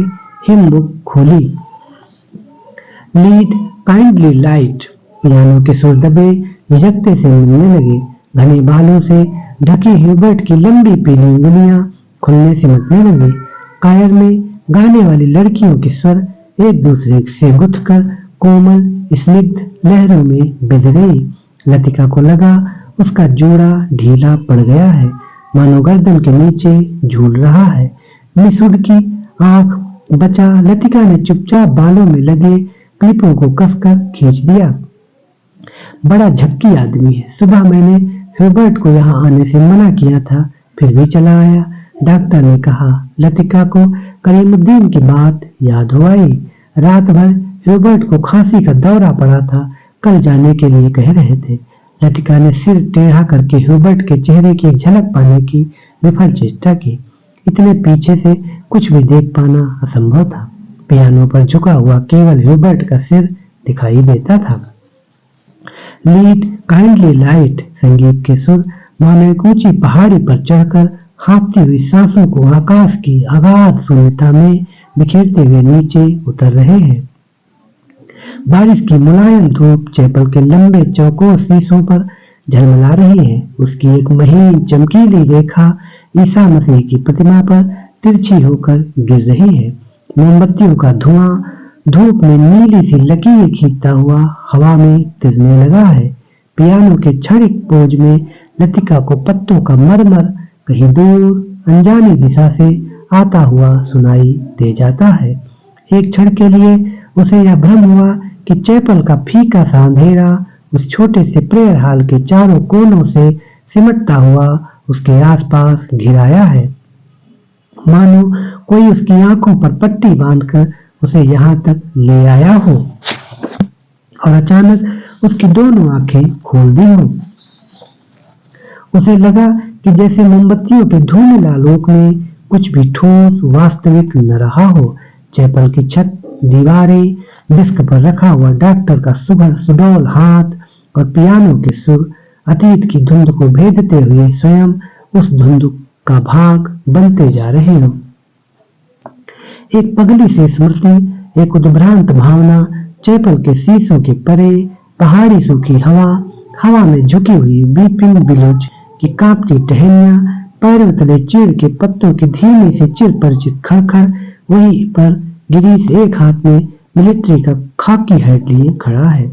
हिम बुक खोली। Lead kindly light. पियानो के सुर दबे झिझकते से मिलने लगे। घने बालों से ढकी ह्यूबर्ट की लंबी पीली उंगलियां खुलने से मिटने लगी। कायर में गाने वाली लड़कियों के स्वर एक दूसरे से गुथकर कोमल स्निग्ध लहरों में बिध गई। लतिका को लगा उसका जोड़ा ढीला पड़ गया है, मानो गर्दन के नीचे झूल रहा है। मिस वुड की आंख बचा लतिका ने चुपचाप बालों में लगे क्लिपों को कसकर खींच दिया। बड़ा झक्की आदमी है। सुबह मैंने ह्यूबर्ट को यहाँ आने से मना किया था, फिर भी चला आया, डॉक्टर ने कहा। लतिका को करीमुद्दीन की बात याद हो आई। रात भर ह्यूबर्ट को खांसी का दौरा पड़ा था, कल जाने के लिए कह रहे थे। लतिका ने सिर टेढ़ा करके ह्यूबर्ट के चेहरे की झलक पाने की विफल चेष्टा की। इतने पीछे से कुछ भी देख पाना असंभव था। पियानो पर झुका हुआ केवल ह्यूबर्ट का सिर दिखाई देता था। Lead kindly light. संगीत के सुर मानो एक ऊंची पहाड़ी पर चढ़कर हाँफती हुई सांसों को आकाश की अगाध शून्यता में बिखेरते हुए नीचे उतर रहे हैं। बारिश की मुलायम धूप चैपल के लंबे चौकोर शीशों पर झलमला रही है। उसकी एक महीन चमकीली रेखा ईसा मसीह की प्रतिमा पर तिरछी होकर गिर रही है। मोमबत्तियों का धुआं धूप में नीली सी लकीर खींचता हुआ हवा में तिरने लगा है। पियानो के क्षणिक पोज में लतिका को पत्तों का मरमर कहीं दूर अनजानी दिशा से आता हुआ सुनाई दे जाता है। एक क्षण के लिए उसे यह भ्रम हुआ कि चैपल का फीका सा अंधेरा उस छोटे से प्रेयर हॉल के चारों कोनों से सिमटता हुआ उसके आसपास घिराया है, मानो कोई उसकी आंखों पर पट्टी बांधकर उसे यहाँ तक ले आया हो और अचानक उसकी दोनों आंखें खोल दी हो। उसे लगा कि जैसे मोमबत्तियों के धूमिल आलोक में कुछ भी ठोस वास्तविक न रहा हो। चैपल की छत, दीवारें, डिस्क पर रखा हुआ डॉक्टर का सुडौल हाथ और पियानो के सुर अतीत की धुंध को भेदते हुए स्वयं उस धुंध का भाग बनते जा रहे हों। एक पगली सी स्मृति, एक उद्भ्रांत भावना, चैपल के शीशों के परे पहाड़ी सूखी हवा में झुकी हुई बीपिंग बिलोच की कांपती टहनियां, पैरों तले चीड़ के पत्तों की धीमी से चिर परिचित खड़खड़। वहीं पर गिरीश एक हाथ में मिलिट्री का खाकी हैट लिए खड़ा है,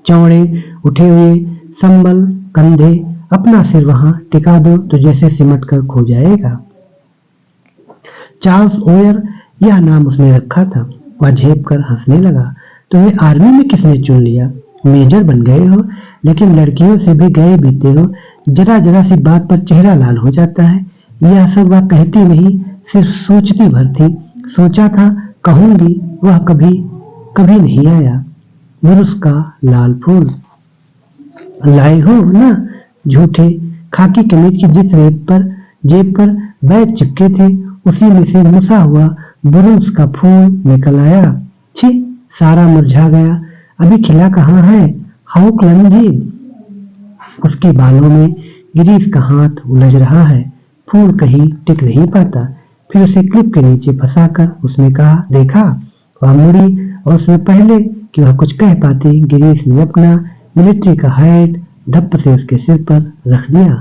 चौड़े उठे हुए संबल कंधे, अपना सिर वहां टिका दो तो जैसे सिमट कर खो जाएगा। चार्ल्स ओयर यह नाम उसने रखा था। वह झेप कर हंसने लगा। तुम्हें आर्मी में किसने चुन लिया? मेजर बन गए हो, लेकिन लड़कियों से भी गए बीते हो। जरा जरा सी बात पर चेहरा लाल हो जाता है। यह सब वह कहती नहीं, सिर्फ सोचती भर थी। सोचा था कहूंगी, वह कभी नहीं आया। बुरुस का लाल फूल लाए हो ना? झूठे खाकी कमीज की जिस जेब पर बैग चिपके थे, उसी में से मुसा हुआ बुरुस का फूल निकल आया। छी, सारा मुरझा गया। अभी खिला कहाँ है? How clumsy. उसके बालों में गिरीश का हाथ उलझ रहा है। फूल कहीं टिक नहीं पाता। फिर उसे क्लिप के नीचे फंसाकर उसने कहा, देखा? वह मुड़ी और उसमें पहले कि वह कुछ कह पाती, गिरीश ने अपना मिलिट्री का हैट धप्प से उसके सिर पर रख दिया।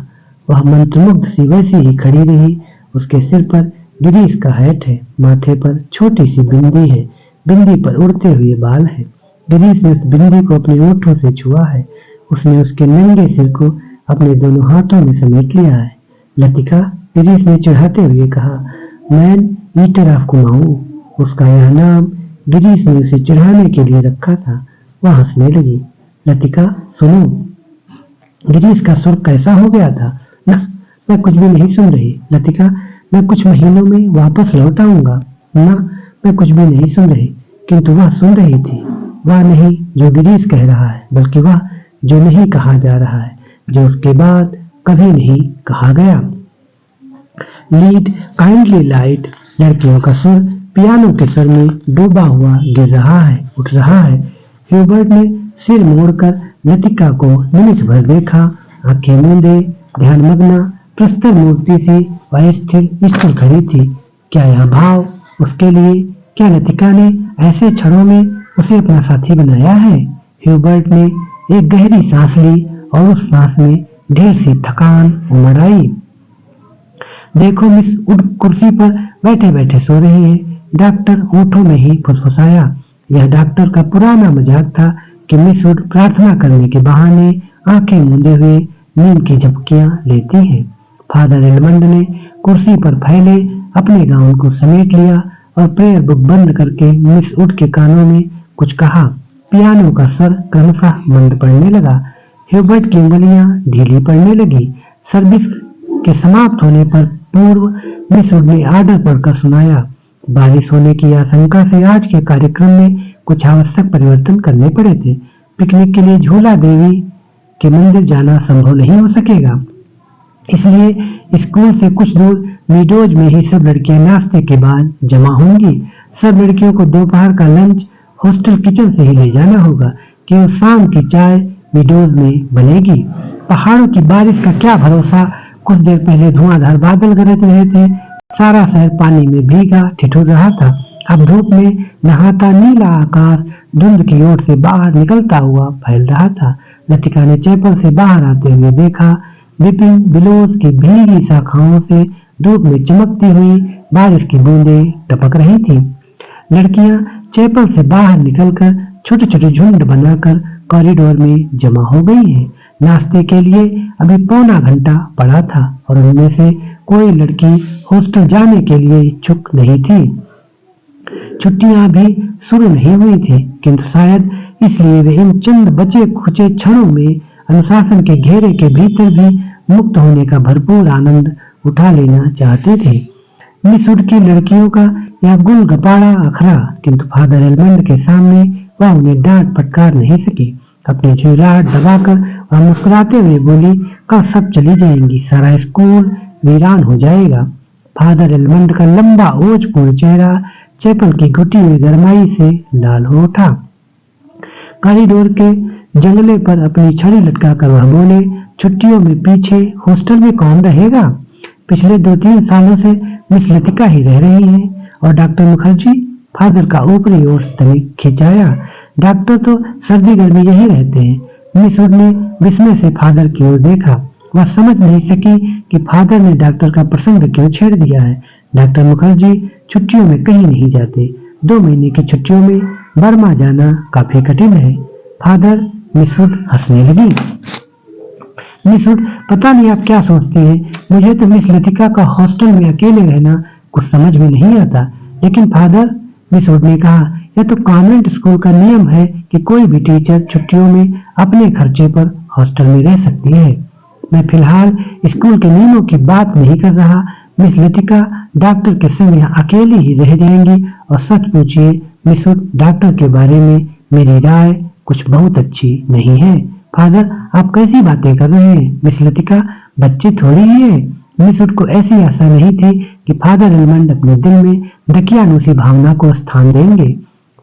वह मंत्रमुग्ध सी वैसी ही खड़ी रही। उसके सिर पर गिरीश का हैट है, माथे पर छोटी सी बिंदी है, बिंदी पर उड़ते हुए बाल है। गिरीश ने उस बिंदी को अपने होठों से छुआ है। उसने उसके नंगे सिर को अपने दोनों हाथों में समेट लिया है। लतिका, गिरीश ने चिढ़ाते हुए कहा, मैन ईटर ऑफ कुमाऊं। उसका यह नाम गिरीश ने उसे चिढ़ाने के लिए रखा था। वह हंसने लगी। लतिका, सुनो। गिरीश का सुर कैसा हो गया था? ना, मैं कुछ भी नहीं सुन रही। लतिका, मैं कुछ महीनों में वापस लौट आऊंगा। ना, मैं कुछ भी नहीं सुन रही। किंतु वह सुन रही थी। वह नहीं जो गिरीश कह रहा है, बल्कि वह जो नहीं कहा जा रहा है, जो उसके बाद कभी नहीं कहा गया। Lead kindly light. लड़कियों का सुर पियानो के सर में डूबा हुआ गिर रहा है, उठ रहा है। ह्यूबर्ट ने सिर मोड़कर लतिका को मिनट भर देखा। आंखें मूंदे, ध्यानमग्ना, प्रस्तर मूर्ति सी वह स्थिर खड़ी थी। क्या यह भाव उसके लिए? क्या लतिका ने ऐसे क्षणों में उसे अपना साथी बनाया है? ह्यूबर्ट ने एक गहरी सांस ली और उस सांस में ढेर सी थकान उमड़ आई। देखो मिस उड कुर्सी पर बैठे बैठे सो रही है। डॉक्टर ओठों में ही फुसफुसाया। यह डॉक्टर का पुराना मजाक था कि मिस उड प्रार्थना करने के बहाने आंखें मूंदे हुए नींद की झपकियां लेती हैं। फादर एडमंड ने कुर्सी पर फैले अपने गाउन को समेट लिया और प्रेयर बुक बंद करके मिस उड के कानों में कुछ कहा। पियानो का स्वर क्रमशः मंद पड़ने लगा। ह्यूबर्ट की उंगलियां ढीली पड़ने लगी। सर्विस के समाप्त होने पर पूर्व मिस उड ने आर्डर पढ़कर सुनाया। बारिश होने की आशंका से आज के कार्यक्रम में कुछ आवश्यक परिवर्तन करने पड़े थे। पिकनिक के लिए झूला देवी के मंदिर जाना संभव नहीं हो सकेगा, इसलिए स्कूल से कुछ दूर मीडोज में ही सब लड़कियां नाश्ते के बाद जमा होंगी। सब लड़कियों को दोपहर का लंच हॉस्टल किचन से ही ले जाना होगा। केवल शाम की चाय मीडोज में बनेगी। पहाड़ों की बारिश का क्या भरोसा। कुछ देर पहले धुआंधार बादल गरज रहे थे। सारा शहर पानी में भीगा ठिठुर रहा था। अब धूप में नहाता नीला आकाश धुंध की ओर से बाहर निकलता हुआ फैल रहा था। लतिका ने चैपल से बाहर आते हुए देखा। विपिंग बिलोज की भीगी शाखाओं से धूप में चमकती हुई बारिश की बूंदें टपक रही थी। लड़कियां चैपल से बाहर निकलकर छोटे छोटे झुंड बनाकर कॉरिडोर में जमा हो गई हैं। नाश्ते के लिए अभी पौना घंटा पड़ा था और उनमें से कोई लड़की हॉस्टल जाने के लिए इच्छुक नहीं थी। छुट्टियां भी शुरू नहीं हुई थी, किंतु शायद इसलिए वे इन चंद बचे खुचे क्षणों में अनुशासन के घेरे के भीतर भी मुक्त होने का भरपूर आनंद उठा लेना चाहते थे। मिस उड की लड़कियों का यह गुल गपाड़ा अखरा, किंतु फादर एडमंड के सामने वह उन्हें डांट फटकार नहीं सकी। अपनी झुलाहट दबाकर वह मुस्कुराते हुए बोली, कल सब चली जाएंगी, सारा स्कूल वीरान हो जाएगा। फादर एडमंड का लंबा ओजपूर्ण चेहरा चैपल की घुटी हुई गरमाई से लाल हो उठा। कॉरिडोर के जंगले पर अपनी छड़ी लटकाकर वह बोले, छुट्टियों में पीछे हॉस्टल में कौन रहेगा? पिछले 2-3 सालों से मिस लतिका ही रह रही हैं और डॉक्टर मुखर्जी। फादर का ऊपरी ओर तनिक खिंचाया। डॉक्टर तो सर्दी गर्मी यही रहते हैं। मिस वुड ने विस्मय से फादर की ओर देखा। वह समझ नहीं सकी कि फादर ने डॉक्टर का प्रसंग क्यों छेड़ दिया है। डॉक्टर मुखर्जी छुट्टियों में कहीं नहीं जाते। 2 महीने की छुट्टियों में बर्मा जाना काफी कठिन है। फादर, मिस वुड हंसने लगी। मिस वुड, पता नहीं आप क्या सोचती हैं, मुझे तो मिस लतिका का हॉस्टल में अकेले रहना कुछ समझ में नहीं आता। लेकिन फादर, मिस वुड ने कहा, यह तो कॉन्वेंट स्कूल का नियम है कि कोई भी टीचर छुट्टियों में अपने खर्चे पर हॉस्टल में रह सकती है। मैं फिलहाल स्कूल के नियमों की बात नहीं कर रहा। मिस लतिका डॉक्टर के संग यहाँ अकेली ही रह जाएंगी। और सच पूछिए मिस वुड, डॉक्टर के बारे में मेरी राय कुछ बहुत अच्छी नहीं है। फादर, आप कैसी बातें कर रहे हैं? मिस लतिका बच्चे थोड़ी ही है। मिस वुड को ऐसी आशा नहीं थी कि फादर एलमंड अपने दिल में दकियानूसी भावना को स्थान देंगे।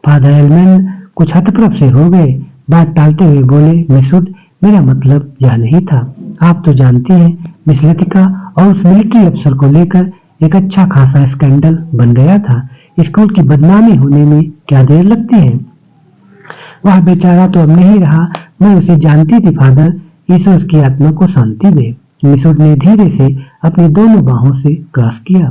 फादर एलमंड कुछ हतप्रभ से हो गए। बात टालते हुए बोले, मिस वुड, मेरा मतलब यह नहीं था। आप तो जानती हैं, मिस लतिका और उस मिलिट्री अफसर को लेकर एक अच्छा खासा स्कैंडल बन गया था। स्कूल की बदनामी होने में क्या देर लगती है? वह बेचारा तो अब नहीं रहा। मैं उसे जानती थी फादर। ईश्वर उसकी आत्मा को शांति दे। मिस वुड ने धीरे से अपनी दोनों बाहों से क्रॉस किया।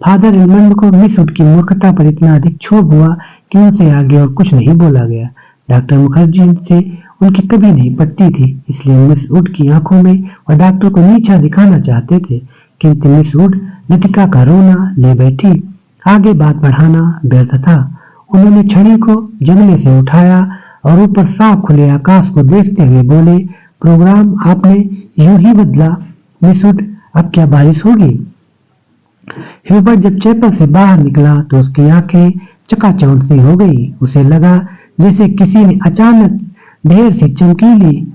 फादर एलमंड को मिस वुड की मूर्खता पर इतना अधिक क्षोभ हुआ कि उनसे आगे और कुछ नहीं बोला गया। डॉक्टर मुखर्जी से उनकी कभी नहीं पटती थी, इसलिए मिस वुड की आंखों में वह डॉक्टर को नीचा दिखाना चाहते थे। किंतु मिस वुड लतिका का रोना ले बैठी। आगे बात बढ़ाना व्यर्थ था। उन्होंने छड़ी को जंगले से उठाया और ऊपर साफ खुले आकाश को देखते हुए बोले, प्रोग्राम आपने यूं ही बदला। मिस वुड, अब क्या बारिश होगी? ह्यूबर्ट जब चैपल से बाहर निकला तो उसकी आंखें चकाचौंध सी हो गई। उसे लगा जैसे किसी ने अचानक ढेर सी चमकीली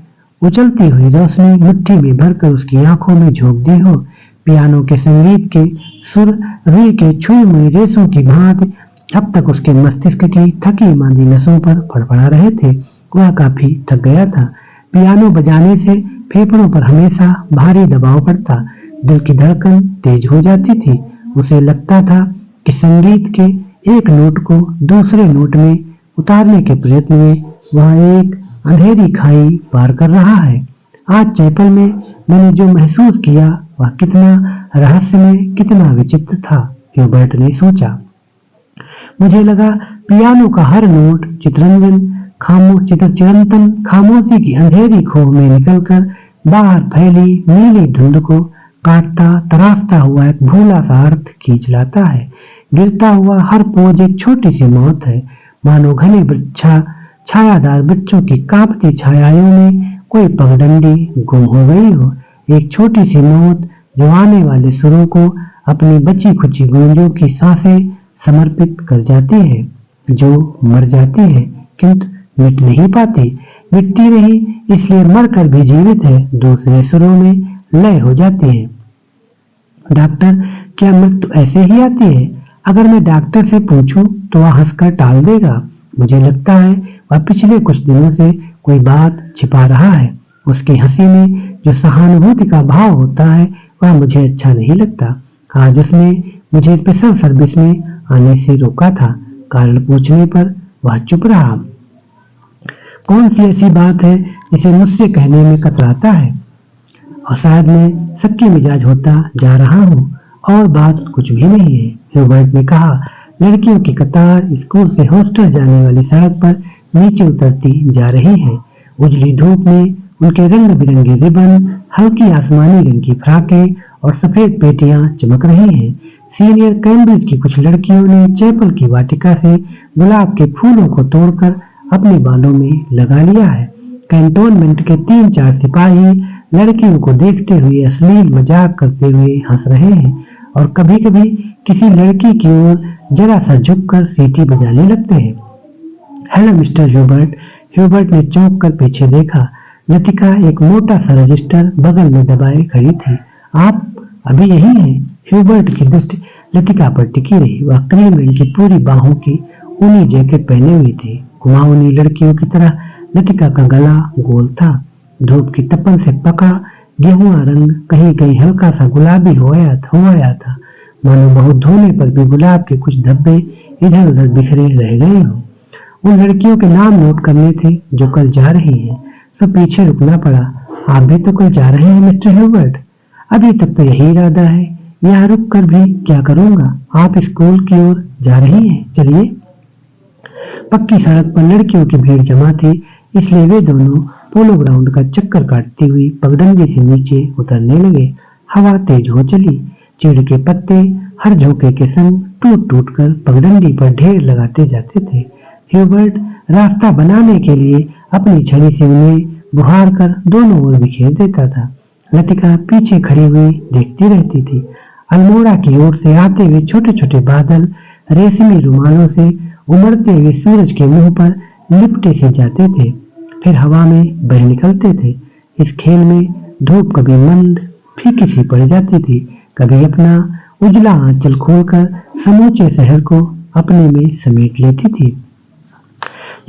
उछलती हुई रोशनी मुट्ठी में भरकर उसकी आंखों में झोंक दी हो। पियानो के संगीत के सुर रुई के छुई मुई रेशों की भांति अब तक उसके मस्तिष्क की थकी मांदी नसों पर फड़फड़ा रहे थे। वह काफी थक गया था। पियानो बजाने से फेफड़ों पर हमेशा भारी दबाव पड़ता। दिल की धड़कन तेज हो जाती थी। उसे लगता था कि संगीत के एक नोट को दूसरे नोट में उतारने के प्रयत्न में वह एक अंधेरी खाई पार कर रहा है। आज चैपल में मैंने जो महसूस किया वह कितना रहस्यमय, कितना विचित्र था, ह्यूबर्ट ने सोचा। मुझे लगा पियानो का हर नोट चिरंतन खामोशी की अंधेरी खोह में निकलकर बाहर फैली नीली धुंध को काटता तराशता हुआ एक भूला सा अर्थ खींच लाता है। गिरता हुआ हर पोज एक छोटी सी मौत है, मानो घने छायादार वृक्षों की कांपती छायाओं में कोई पगडंडी गुम हो गई हो। एक छोटी सी मौत जो आने वाले सुरों को अपनी बची खुची गूंजों की सांसें समर्पित कर जाती है, जो मर जाती है किंतु मिट नहीं पाती। मिटती नहीं इसलिए मरकर भी जीवित है, दूसरे सुरों में लय हो जाती है। डॉक्टर, क्या मृत्यु ऐसे ही आती है? अगर मैं डॉक्टर से पूछूं तो वह हंसकर टाल देगा। मुझे लगता है वह पिछले कुछ दिनों से कोई बात छिपा रहा है। उसकी हंसी में जो सहानुभूति का भाव होता है वह मुझे अच्छा नहीं लगता। आज उसने मुझे स्पेशल सर्विस में आने से रोका था। कारण पूछने पर वह चुप रहा। कौन सी ऐसी बात है जिसे मुझसे कहने में कतराता है? और शायद मैं सबकी मिजाज होता जा रहा हूँ और बात कुछ भी नहीं है, ह्यूबर्ट ने कहा। लड़कियों की कतार स्कूल से हॉस्टल जाने वाली सड़क पर नीचे उतरती जा रही है। उजली धूप में उनके रंग बिरंगे रिबन, हल्की आसमानी रंग की फ्राकें और सफेद पेटियां चमक रही हैं। सीनियर कैम्ब्रिज की कुछ लड़कियों ने चैपल की वाटिका से गुलाब के फूलों को तोड़कर अपने बालों में लगा लिया है। कैंटोनमेंट के 3-4 सिपाही लड़कियों को देखते हुए अश्लील मजाक करते हुए हंस रहे हैं और कभी-कभी किसी लड़की की ओर जरा सा झुककर सीटी बजाने लगते हैं। Hello mister Hubert. ह्यूबर्ट ने चौंक कर पीछे देखा। लतिका एक मोटा सा रजिस्टर बगल में दबाए खड़ी थी। आप अभी यही हैं? ह्यूबर्ट की दृष्टि लतिका पर टिकी रही। वह क्रीम रंग की पूरी बाहों की ऊनी जैकेट पहने हुई थी। कुमाऊनी लड़कियों की तरह लतिका का गला गोल था। धूप की तपन से पका गेहुआ रंग कहीं कहीं हल्का सा गुलाबी हो आया था, मानो बहुत धोने पर भी गुलाब के कुछ धब्बे इधर उधर बिखरे रह गए हों। उन लड़कियों के नाम नोट करने थे जो कल जा रही हैं। सब पीछे रुकना पड़ा। आप भी तो कल जा रहे हैं मिस्टर ह्यूबर्ट? अभी तक तो यही इरादा है। यहाँ रुक कर भी क्या करूंगा? आप स्कूल की ओर जा रही हैं? चलिए। पक्की सड़क पर लड़कियों की भीड़ जमा थी, इसलिए वे दोनों पोलो ग्राउंड का चक्कर काटती हुई पगडंडी से नीचे उतरने लगे। हवा तेज हो चली। चीड़ के पत्ते हर झोंके के संग टूट टूट कर पगडंडी पर ढेर लगाते जाते थे। ह्यूबर्ट रास्ता बनाने के लिए अपनी छड़ी से उन्हें बुहार कर दोनों ओर बिखेर देता था। लतिका पीछे खड़ी हुई देखती रहती थी। अल्मोड़ा की ओर से आते हुए छोटे छोटे बादल रेशमी रुमालों से उमड़ते हुए सूरज के मुंह पर लिपटे से जाते थे, फिर हवा में बह निकलते थे। इस खेल में धूप कभी मंद फीकी सी पड़ जाती थी, कभी अपना उजला आंचल खोलकर समूचे शहर को अपने में समेट लेती थी।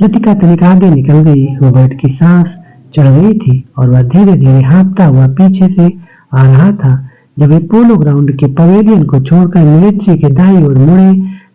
लतिका तनिक आगे निकल गई। ह्यूबर्ट की सांस चढ़ गई थी और वह धीरे धीरे हाँफता हुआ पीछे से आ रहा था। जब वे पोलो ग्राउंड के पवेलियन को छोड़कर मिलिट्री के दाईं ओर मुड़े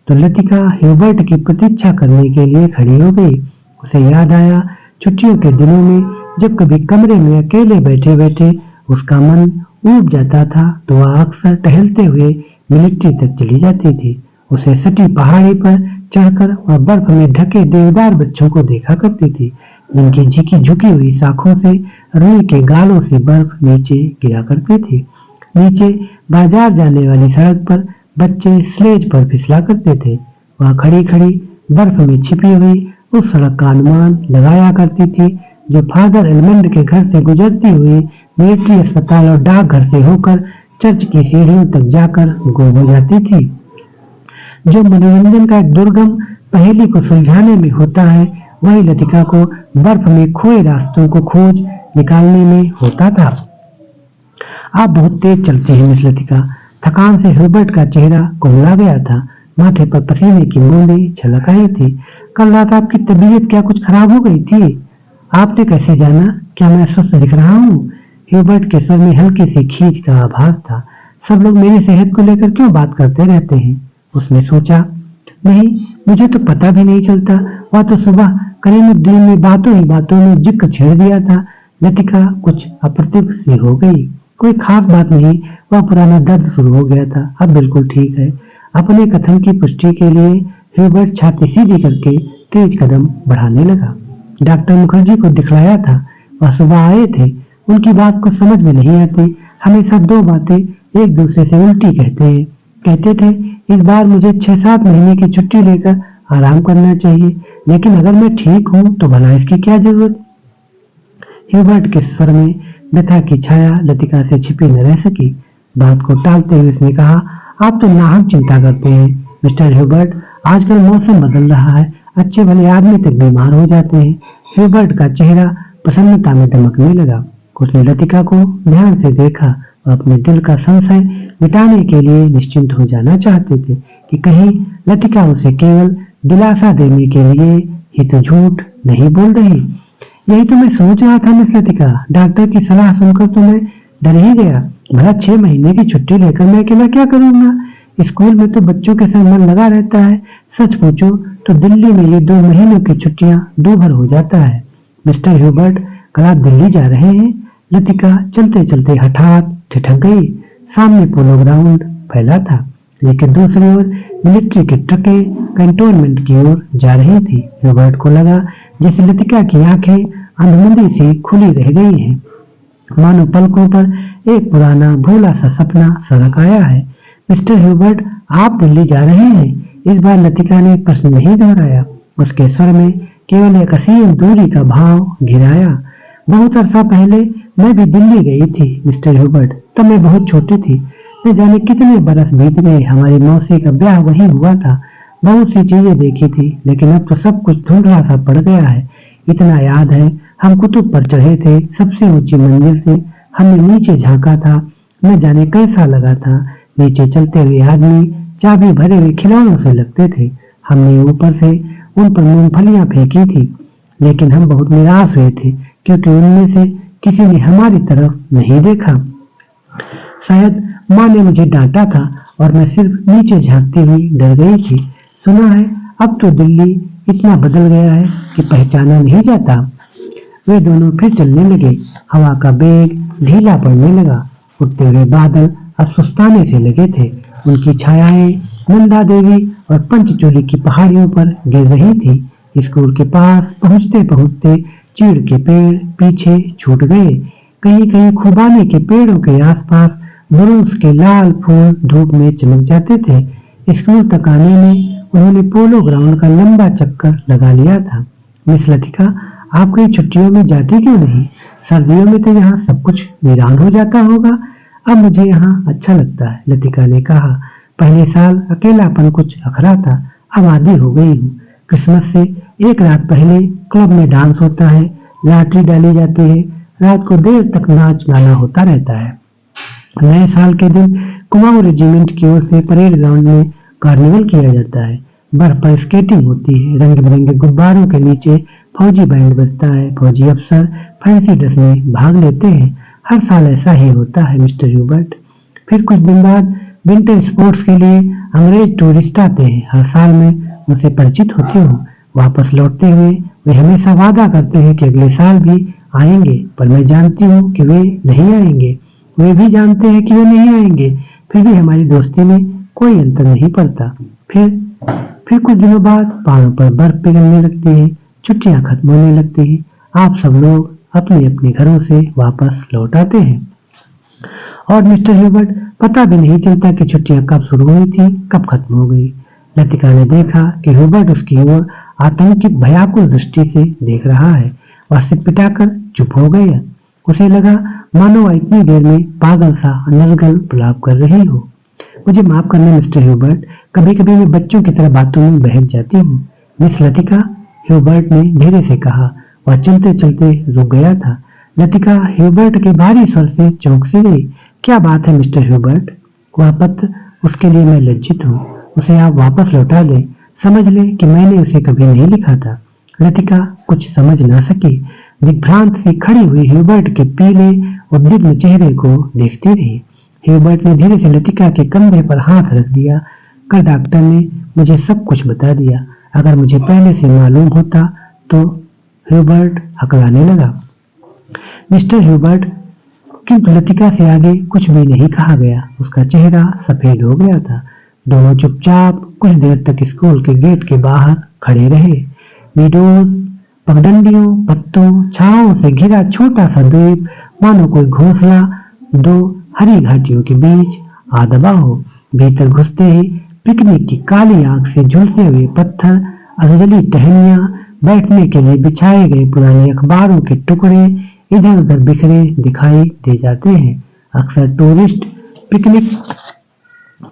तो लतिका ह्यूबर्ट की प्रतीक्षा करने के लिए खड़ी हो गई। उसे याद आया छुट्टियों के दिनों में जब कभी कमरे में अकेले बैठे बैठे उसका मन ऊब जाता था तो वह अक्सर टहलते हुए मिलिट्री तक चली जाती थी। उसे सटी पहाड़ी पर चढ़कर वह बर्फ में ढके देवदार वृक्षों को देखा करती थी, जिनकी झुकी हुई शाखों से रुई के गालों से बर्फ नीचे गिरा करती थी। नीचे बाजार जाने वाली सड़क पर बच्चे स्लेज पर फिसला करते थे। वह खड़ी खड़ी बर्फ में छिपी हुई उस सड़क का अनुमान लगाया करती थी जो फादर एलमंड के घर से गुजरती हुई मिलिट्री अस्पताल और डाकघर से होकर चर्च की सीढ़ियों तक जाकर गुम हो जाती थी। जो मनोरंजन का एक दुर्गम पहेली को सुलझाने में होता है, वही लतिका को बर्फ में खोए रास्तों को खोज निकालने में होता था। आप बहुत तेज चलती हैं मिस लतिका। थकान से ह्यूबर्ट का चेहरा कुमला गया था। माथे पर पसीने की बूंदें छलक आई थी। कल रात आपकी तबीयत क्या कुछ खराब हो गई थी? आपने कैसे जाना? क्या मैं स्वस्थ दिख रहा हूँ? ह्यूबर्ट के स्वर में हल्की सी खींच का आभास था। सब लोग मेरी सेहत को लेकर क्यों बात करते रहते हैं? उसने सोचा। नहीं, मुझे तो पता भी नहीं चलता। वह तो सुबह करीमुद्दीन ने बातों ही बातों में जिक्र छेड़ दिया था। लतिका कुछ अप्रतिभ सी हो गई। कोई खास बात नहीं, वह पुराना दर्द शुरू हो गया था, अब बिल्कुल ठीक है। अपने कथन की पुष्टि के लिए ह्यूबर्ट छाती सीधी करके तेज कदम बढ़ाने लगा। डॉक्टर मुखर्जी को दिखलाया था, वह सुबह आए थे। उनकी बात को समझ में नहीं आती, हमेशा दो बातें एक दूसरे से उल्टी कहते हैं। कहते थे इस बार मुझे 6-7 महीने की छुट्टी लेकर आराम करना चाहिए, लेकिन अगर मैं ठीक हूँ तो भला इसकी क्या जरूरत? ह्यूबर्ट के स्वर में व्यथा की छाया लतिका से छिपी न रह सकी। बात को टालते हुए उसने कहा, आप तो नाहक चिंता करते हैं मिस्टर ह्यूबर्ट। आजकल मौसम बदल रहा है, अच्छे भले आदमी तक बीमार हो जाते हैं। ह्यूबर्ट का चेहरा प्रसन्नता में दमकने लगा। उसने लतिका को ध्यान से देखा। वह अपने दिल का संशय मिटाने के लिए निश्चिंत हो जाना चाहते थे कि कहीं लतिका उसे केवल दिलासा देने के लिए ही तो झूठ नहीं बोल रही। यही तो मैं सोच रहा था मिस लतिका। डॉक्टर की सलाह सुनकर तो मैं डर ही गया। भला 6 महीने की छुट्टी लेकर मैं अकेला क्या करूंगा? स्कूल में तो बच्चों के संग मन लगा रहता है। सच पूछो तो दिल्ली में ये 2 महीनों की छुट्टियां दूभर हो जाता है। मिस्टर ह्यूबर्ट, कल आप दिल्ली जा रहे हैं? लतिका चलते चलते हठात ठिठक गई। सामने पोलो ग्राउंड फैला था, लेकिन दूसरी ओर मिलिट्री की ट्रकें कैंटोनमेंट की ओर जा रही थी। ह्यूबर्ट को लगा जैसे लतिका की आंखें अंधमुंदी से खुली रह गई हैं, मानो पलकों पर एक पुराना भूला सा सपना सरक आया है। मिस्टर ह्यूबर्ट, आप दिल्ली जा रहे हैं? इस बार लतिका ने प्रश्न नहीं दोहराया। उसके स्वर में केवल एक असीम दूरी का भाव घिराया। बहुत अरसा पहले मैं भी दिल्ली गई थी मिस्टर ह्यूबर्ट, तब मैं बहुत छोटी थी। न जाने कितने बरस बीत गए। हमारी मौसी का ब्याह वहीं हुआ था। बहुत सी चीजें देखी थी, लेकिन अब तो सब कुछ धुंधला सा पड़ गया है। इतना याद है, हम कुतुब पर चढ़े थे, सबसे ऊंची मंजिल से हमने नीचे झांका था। न जाने कैसा लगा था। नीचे चलते हुए आदमी चाबी भरे हुए खिलौनों से लगते थे। हमने ऊपर से उन पर मूंगफलियां फेंकी थी, लेकिन हम बहुत निराश हुए थे क्योंकि उनमें से किसी ने हमारी तरफ नहीं देखा। शायद माँ ने मुझे डांटा था और मैं सिर्फ नीचे झांकती हुई डर गई थी। सुना है अब तो दिल्ली इतना बदल गया है कि पहचाना नहीं जाता। वे दोनों फिर चलने लगे। हवा का बेग ढीला पड़ने लगा। उठते हुए बादल अब सुस्ताने से लगे थे। उनकी छायाएं नंदा देवी और पंचचूली की पहाड़ियों पर गिर रही थी। स्कूल के पास पहुंचते पहुंचते चीड़ के पेड़ पीछे छूट गए। कहीं कहीं खुबानी के पेड़ों के आसपास बुरुस के लाल फूल धूप में चमक जाते थे। स्कूल तक आने में उन्होंने पोलो ग्राउंड का लंबा चक्कर लगा लिया था। मिस लतिका, आप कई छुट्टियों में जाती क्यों नहीं? सर्दियों में तो यहाँ सब कुछ वीरान हो जाता होगा। अब मुझे यहाँ अच्छा लगता है, लतिका ने कहा। पहले साल अकेलापन कुछ अखरा था, अब आदी हो गई हूँ। क्रिसमस से एक रात पहले क्लब में डांस होता है, लॉटरी डाली जाती है, रात को देर तक नाच गाना होता रहता है। नए साल के दिन कुमाऊं रेजिमेंट की ओर से परेड ग्राउंड में कार्निवल किया जाता है। बर्फ पर स्केटिंग होती है। रंग बिरंगे गुब्बारों के नीचे फौजी बैंड बजता है। फौजी अफसर फैंसी ड्रेस में भाग लेते हैं। हर साल ऐसा ही होता है मिस्टर ह्यूबर्ट। फिर कुछ दिन बाद विंटर स्पोर्ट्स के लिए अंग्रेज टूरिस्ट आते हैं। हर साल मैं उनसे परिचित होती हूँ। वापस लौटते हुए वे हमेशा वादा करते हैं कि अगले साल भी आएंगे, पर मैं जानती हूँ कि वे नहीं आएंगे। वे भी जानते हैं कि वे नहीं आएंगे, फिर भी हमारी दोस्ती में कोई अंतर नहीं पड़ता। फिर कुछ दिनों बाद पहाड़ों पर बर्फ पिघलने लगती है। छुट्टियां खत्म होने लगती हैं। आप सब लोग अपने अपने घरों से वापस लौट आते हैं और मिस्टर ह्यूबर्ट पता भी नहीं चलता कि छुट्टियां कब शुरू हुई थी, कब खत्म हो गई। लतिका ने देखा कि ह्यूबर्ट उसकी ओर आतंकित भयाकुल दृष्टि से देख रहा है। वह सिर पिटाकर चुप हो गया। उसे लगा मानो वह इतनी देर में पागल सा अनर्गल विलाप कर रही हो। मुझे माफ करना मिस्टर ह्यूबर्ट, कभी कभी मैं बच्चों की तरह बातों में बहक जाती हूँ। मिस लतिका, ह्यूबर्ट ने धीरे से कहा। वह चलते चलते रुक गया था। लतिका ह्यूबर्ट के भारी स्वर से चौंक सी गई। क्या बात है मिस्टर ह्यूबर्ट? वह पत्र, उसके लिए मैं लज्जित हूँ। उसे आप वापस लौटा दें। समझ ले कि मैंने उसे कभी नहीं लिखा था। लतिका कुछ समझ ना सकी। दिग्भ्रांत सी खड़ी हुई ह्यूबर्ट के पीले उद्विग्न चेहरे को देखती रही। ह्यूबर्ट ने धीरे से लतिका के कंधे पर हाथ रख दिया। कल डॉक्टर ने मुझे सब कुछ बता दिया। अगर मुझे पहले से मालूम होता तो। ह्यूबर्ट हकलाने लगा। मिस्टर ह्यूबर्ट, किंतु लतिका से आगे कुछ भी नहीं कहा गया। उसका चेहरा सफेद हो गया था। दोनों चुपचाप कुछ देर तक स्कूल के गेट के बाहर खड़े रहे। मीडोज, पगडंडियों, पत्तों, छाओं से घिरा छोटा सा द्वीप मानो कोई घोंसला दो हरी घाटियों के बीच आ दबा हो। भीतर घुसते ही पिकनिक की काली आंख से झुलसे हुए पत्थर, अधजली टहनियां, बैठने के लिए बिछाए गए पुराने अखबारों के टुकड़े इधर उधर बिखरे दिखाई दे जाते हैं। अक्सर टूरिस्ट पिकनिक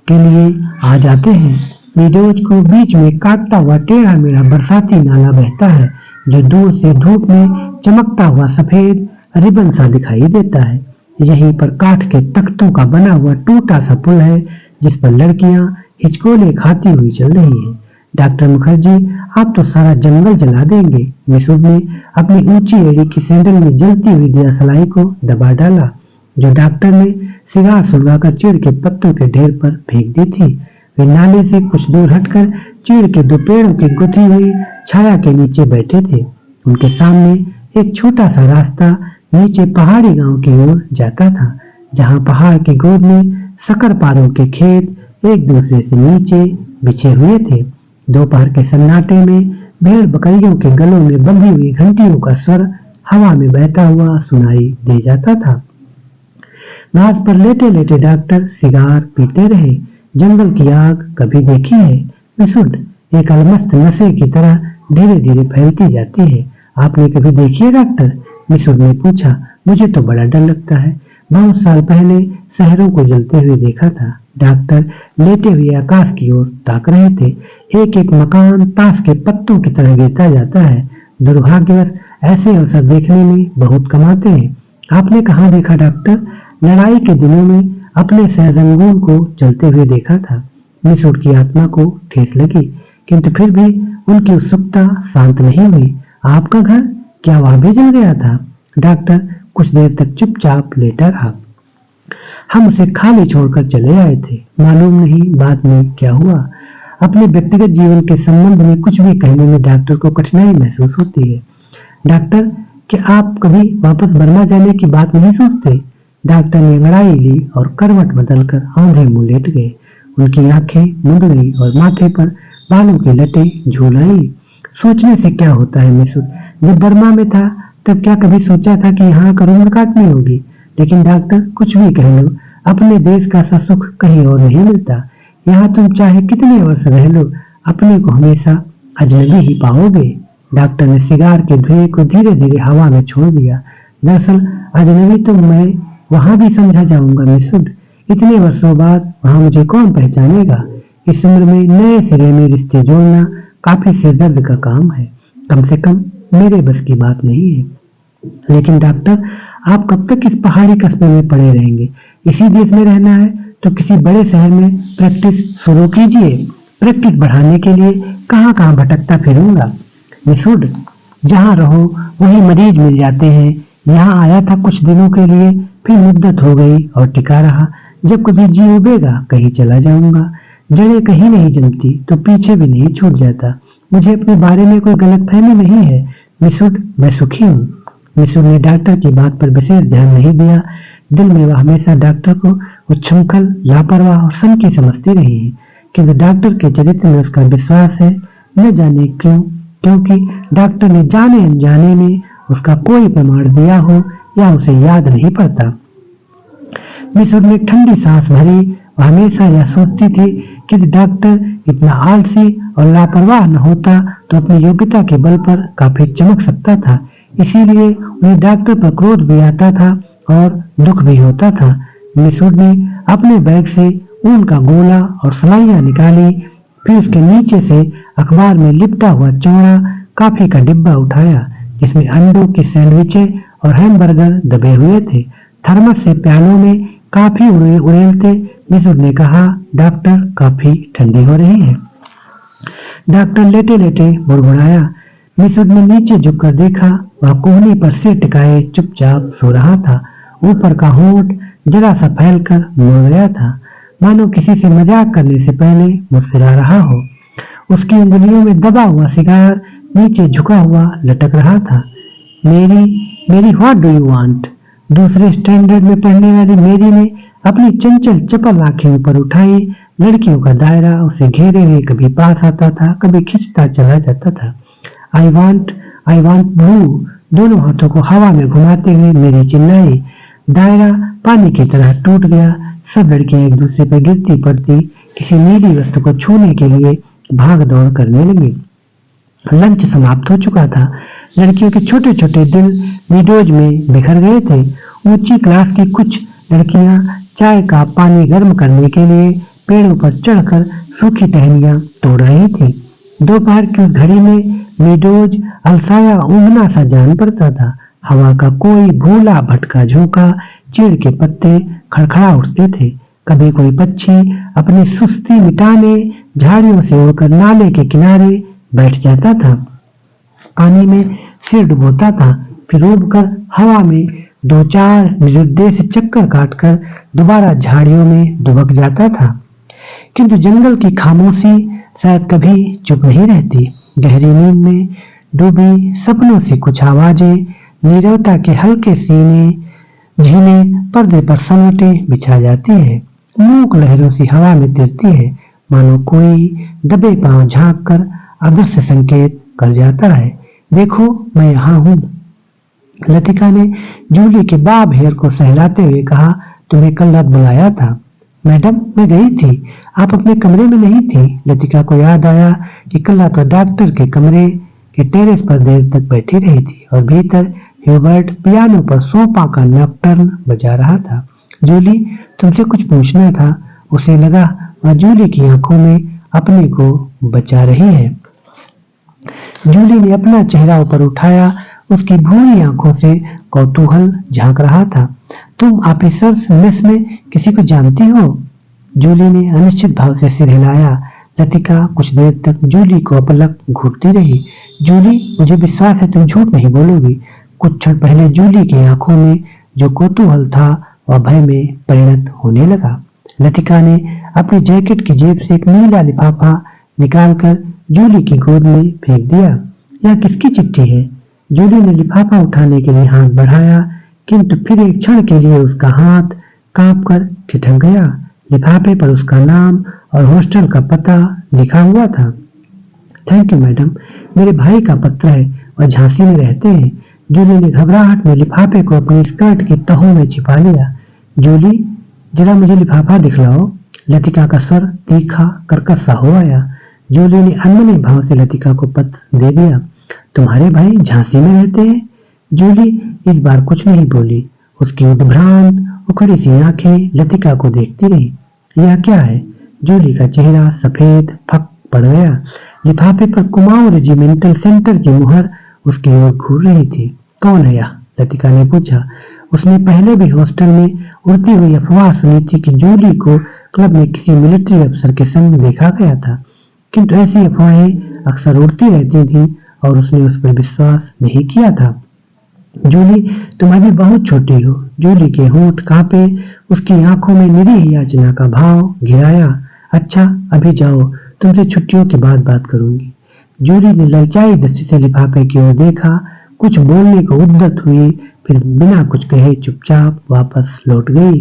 के लिए आ जाते हैं। मीडोज को बीच में काटता हुआ टेढ़ा मेढ़ा बरसाती नाला बहता है, जो दूर से धूप में चमकता हुआ सफेद रिबन सा दिखाई देता है। यहीं पर काठ के तख्तों का बना हुआ टूटा सा पुल है, जिस पर लड़कियां हिचकोले खाती हुई चल रही हैं। डॉक्टर मुखर्जी, आप तो सारा जंगल जला देंगे। मिसुब ने अपनी ऊंची एड़ी की सैंडल में जलती हुई दियासलाई को दबा डाला, जो डॉक्टर ने सिगार सुलगाकर चीड़ के पत्तों के ढेर पर फेंक दी थी। वे नाले से कुछ दूर हटकर चीड़ के दो पेड़ों की गुथी हुई छाया के नीचे बैठे थे। उनके सामने एक छोटा सा रास्ता नीचे पहाड़ी गांव की ओर जाता था, जहां पहाड़ की गोद में शकरपारों के खेत एक दूसरे से नीचे बिछे हुए थे। दोपहर के सन्नाटे में भेड़ बकरियों के गलों में बंधी हुई घंटियों का स्वर हवा में बहता हुआ सुनाई दे जाता था। घास पर लेटे लेटे डॉक्टर सिगार पीते रहे। जंगल की आग कभी देखी है मिसुड? एक अलमस्त नशे की तरह धीरे धीरे फैलती जाती है। आपने कभी देखी है डॉक्टर? मिसुड ने पूछा। मुझे तो बड़ा डर लगता है। बहुत साल पहले शहरों को जलते हुए देखा था। डॉक्टर लेटे हुए आकाश की ओर ताक रहे थे। एक एक मकान ताश के पत्तों की तरह गिरता जाता है। दुर्भाग्यवश ऐसे अवसर देखने में बहुत कम आते हैं। आपने कहाँ देखा डॉक्टर? लड़ाई के दिनों में अपने शहर रंगून को जलते हुए देखा था। मिसूट की आत्मा को ठेस लगी, किंतु फिर भी उनकी उत्सुकता शांत नहीं हुई। आपका घर, क्या वह भी जल गया था? डॉक्टर कुछ देर तक चुपचाप लेटा रहा। हम उसे खाली छोड़कर चले आए थे। मालूम नहीं बाद में क्या हुआ। अपने व्यक्तिगत जीवन के संबंध में कुछ भी कहने में डॉक्टर को कठिनाई महसूस होती है। डॉक्टर, क्या आप कभी वापस बर्मा जाने की बात नहीं सोचते? डॉक्टर ने अंगड़ाई ली और करवट बदलकर औंधे मुंह लेट गए। उनकी आंखें मुंद गई और माथे पर बालों की लटें झूल आई। सोचने से क्या होता है मिसूट? जब बर्मा में था तब क्या कभी सोचा था कि यहाँ आकर उम्र काटनी होगी? लेकिन डॉक्टर, कुछ भी कह लो, अपने देश का सा सुख कहीं और नहीं मिलता। यहाँ तुम चाहे कितने वर्ष रह लो, अपने को हमेशा अजनबी ही पाओगे। डॉक्टर ने सिगार के धुएं को धीरे धीरे हवा में छोड़ दिया। दरअसल अजनबी तो मैं वहां भी समझा जाऊंगा मिसूट। इतने वर्षों बाद वहां मुझे कौन पहचानेगा? इस उम्र में नए सिरे में रिश्ते जोड़ना काफी सिरदर्द का काम है। कम से कम मेरे बस की बात नहीं है। लेकिन डॉक्टर, आप कब तक इस पहाड़ी कस्बे में पड़े रहेंगे? इसी देश में रहना है तो किसी बड़े शहर में प्रैक्टिस शुरू कीजिए। प्रैक्टिस बढ़ाने के लिए कहाँ कहाँ भटकता फिरूंगा। मिसूट, जहाँ रहो वही मरीज मिल जाते हैं। यहाँ आया था कुछ दिनों के लिए, फिर मुद्दत हो गई और टिका रहा। जब कभी जी उबेगा कहीं चला जाऊंगा। जड़ें कहीं नहीं जमती तो पीछे भी नहीं छूट जाता। मुझे अपने बारे में कोई गलतफहमी नहीं है मिसूट, मैं सुखी हूँ। मिसूट ने डॉक्टर की बात पर विशेष ध्यान नहीं दिया। दिल में वह हमेशा डॉक्टर को उच्छृंखल, लापरवाह और सनकी समझती रही है, किंतु डॉक्टर के चरित्र में उसका विश्वास है। न जाने क्यों, क्योंकि डॉक्टर ने जाने अनजाने में उसका कोई प्रमाण दिया हो या उसे याद नहीं पड़ता। मिसूट ने ठंडी सांस भरी। वह हमेशा यह सोचती थी कि डॉक्टर इतना आलसी और लापरवाह न होता तो अपनी योग्यता के बल पर काफी चमक सकता था। इसीलिए उन्हें डॉक्टर पर क्रोध भी आता था और दुख भी होता था। मिसूट ने अपने बैग से ऊन का गोला और सलाइयां निकाली, फिर उसके नीचे से अखबार में लिपटा हुआ चौड़ा कॉफी का डिब्बा उठाया, जिसमें अंडों की सैंडविचें और हैमबर्गर दबे हुए थे। थर्मस से प्यालों में काफी उड़ेलते मिसूट ने कहा, डॉक्टर, काफी ठंडी हो रही है। डॉक्टर लेटे लेटे बुड़बुड़ाया। मिसूट ने नीचे झुककर देखा। वह कोहनी पर सिर टिकाए चुपचाप सो रहा था। ऊपर का होंठ जरा सा फैलकर मुड़ गया था, मानो किसी से मजाक करने से पहले मुस्कुरा रहा हो। उसकी उंगलियों में दबा हुआ सिगार नीचे झुका हुआ लटक रहा था। मेरी व्हाट डू यू वांट? दूसरे स्टैंडर्ड में पढ़ने वाली मेरी ने अपनी चंचल चपल आंखें ऊपर उठाई। लड़कियों का दायरा उसे घेरे हुए कभी पास आता था, कभी खिंचता चला जाता था। I want blue. दोनों हाथों को हवा में घुमाते हुए मेरी चिल्लाई। दायरा पानी की तरह टूट गया। सब लड़कियां एक दूसरे पर गिरती पड़ती किसी नीली वस्तु को छूने के लिए भाग दौड़ करने लगी। लंच समाप्त हो चुका था। लड़कियों के छोटे छोटे दिल विडोज में बिखर गए थे। ऊंची क्लास की कुछ लड़कियां चाय का पानी गर्म करने के लिए पेड़ों पर चढ़कर सूखी टहनियां तोड़ रही थी। दोपहर की उस घड़ी में विडोज अलसाया ऊँघना सा जान पड़ता था। हवा का कोई भूला भटका झोंका, चीड़ के पत्ते खड़खड़ा उठते थे। कभी कोई पक्षी अपनी सुस्ती मिटाने झाड़ियों से उड़कर नाले के किनारे बैठ जाता था। पानी में सिर डुबोता था, फिर उबकर हवा में दो चार निरुद्देश्य चक्कर काटकर दोबारा झाड़ियों में दुबक जाता था। किंतु जंगल की खामोशी शायद कभी चुप नहीं रहती। गहरी नींद में डूबी सपनों से कुछ आवाजें नीरवता के हल्के सीने झीले पर्दे पर समेटे बिछा जाती है। मूक लहरों से हवा में तिरती है, मानो कोई दबे पांव झांक कर अदृश्य संकेत कर जाता है। देखो, मैं यहाँ हूँ। लतिका ने जूली के बाब हेयर को सहलाते हुए कहा, तुम्हें कल रात बुलाया था। मैडम, मैं गई थी, आप अपने कमरे में नहीं थी। लतिका को याद आया कि कल रात डॉक्टर के कमरे के टेरेस पर देर तक बैठी रही थी और भीतर ह्यूबर्ट पियानो पर सोपा का नॉकटर्न बजा रहा था। जूली, तुमसे कुछ पूछना था। उसे लगा वह जूली की आंखों में अपने को बचा रही है। जूली ने अपना चेहरा ऊपर उठाया। उसकी भूरी आंखों से कौतूहल झांक रहा था। तुम ऑफिसर्स मेस में किसी को जानती हो? जूली ने अनिश्चित भाव से सिर हिलाया। लतिका कुछ देर तक जूली को अपलक घूरती रही। जूली, मुझे विश्वास है तुम झूठ नहीं बोलोगी। कुछ क्षण पहले जूली की आंखों में जो कौतूहल था वह भय में परिणत होने लगा। लतिका ने अपनी जैकेट की जेब से एक नीला लिफाफा निकालकर जूली की गोद में फेंक दिया। यह किसकी चिट्ठी है? जूली ने लिफाफा उठाने के लिए हाथ बढ़ाया, किंतु फिर एक क्षण के लिए उसका हाथ कांपकर ठिठक गया। लिफाफे पर उसका नाम और हॉस्टल का पता लिखा हुआ था। थैंक यू मैडम, मेरे भाई का पत्र है और झांसी में रहते हैं। जूली ने घबराहट में लिफाफे को अपनी स्कर्ट की तहों में छिपा लिया। जूली, जरा मुझे लिफाफा दिखलाओ। लतिका का स्वर तीखा कर्कश सा हो आया। जूली ने अनमने भाव से लतिका को पत्र दे दिया। तुम्हारे भाई झांसी में रहते हैं? जूली इस बार कुछ नहीं बोली। उसकी उद्भ्रांत उखड़ी सी आंखें लतिका को देखती रही। यह क्या है? जूली का चेहरा सफेद फक पड़ गया। लिफाफे पर कुमाऊं रेजिमेंटल सेंटर की मुहर उसकी ओर घूर रही थी। कौन है यह? लतिका ने पूछा। उसने पहले भी हॉस्टल में उड़ती हुई अफवाह सुनी थी कि जूली को क्लब में किसी मिलिट्री अफसर के संग देखा गया था, किंतु ऐसी अफवाहें अक्सर उड़ती रहती थी और उसने उस पर विश्वास नहीं किया था। जूली, तुम अभी बहुत छोटी हो। जूली के होंठ कांपे। उसकी आंखों में निरीह याचना का भाव घिराया। अच्छा, अभी जाओ, तुमसे छुट्टियों के बाद बात करूंगी। जूली ने ललचाई दृष्टि से लिफाफे की ओर देखा। कुछ बोलने को उद्यत हुई, फिर बिना कुछ कहे चुपचाप वापस लौट गई।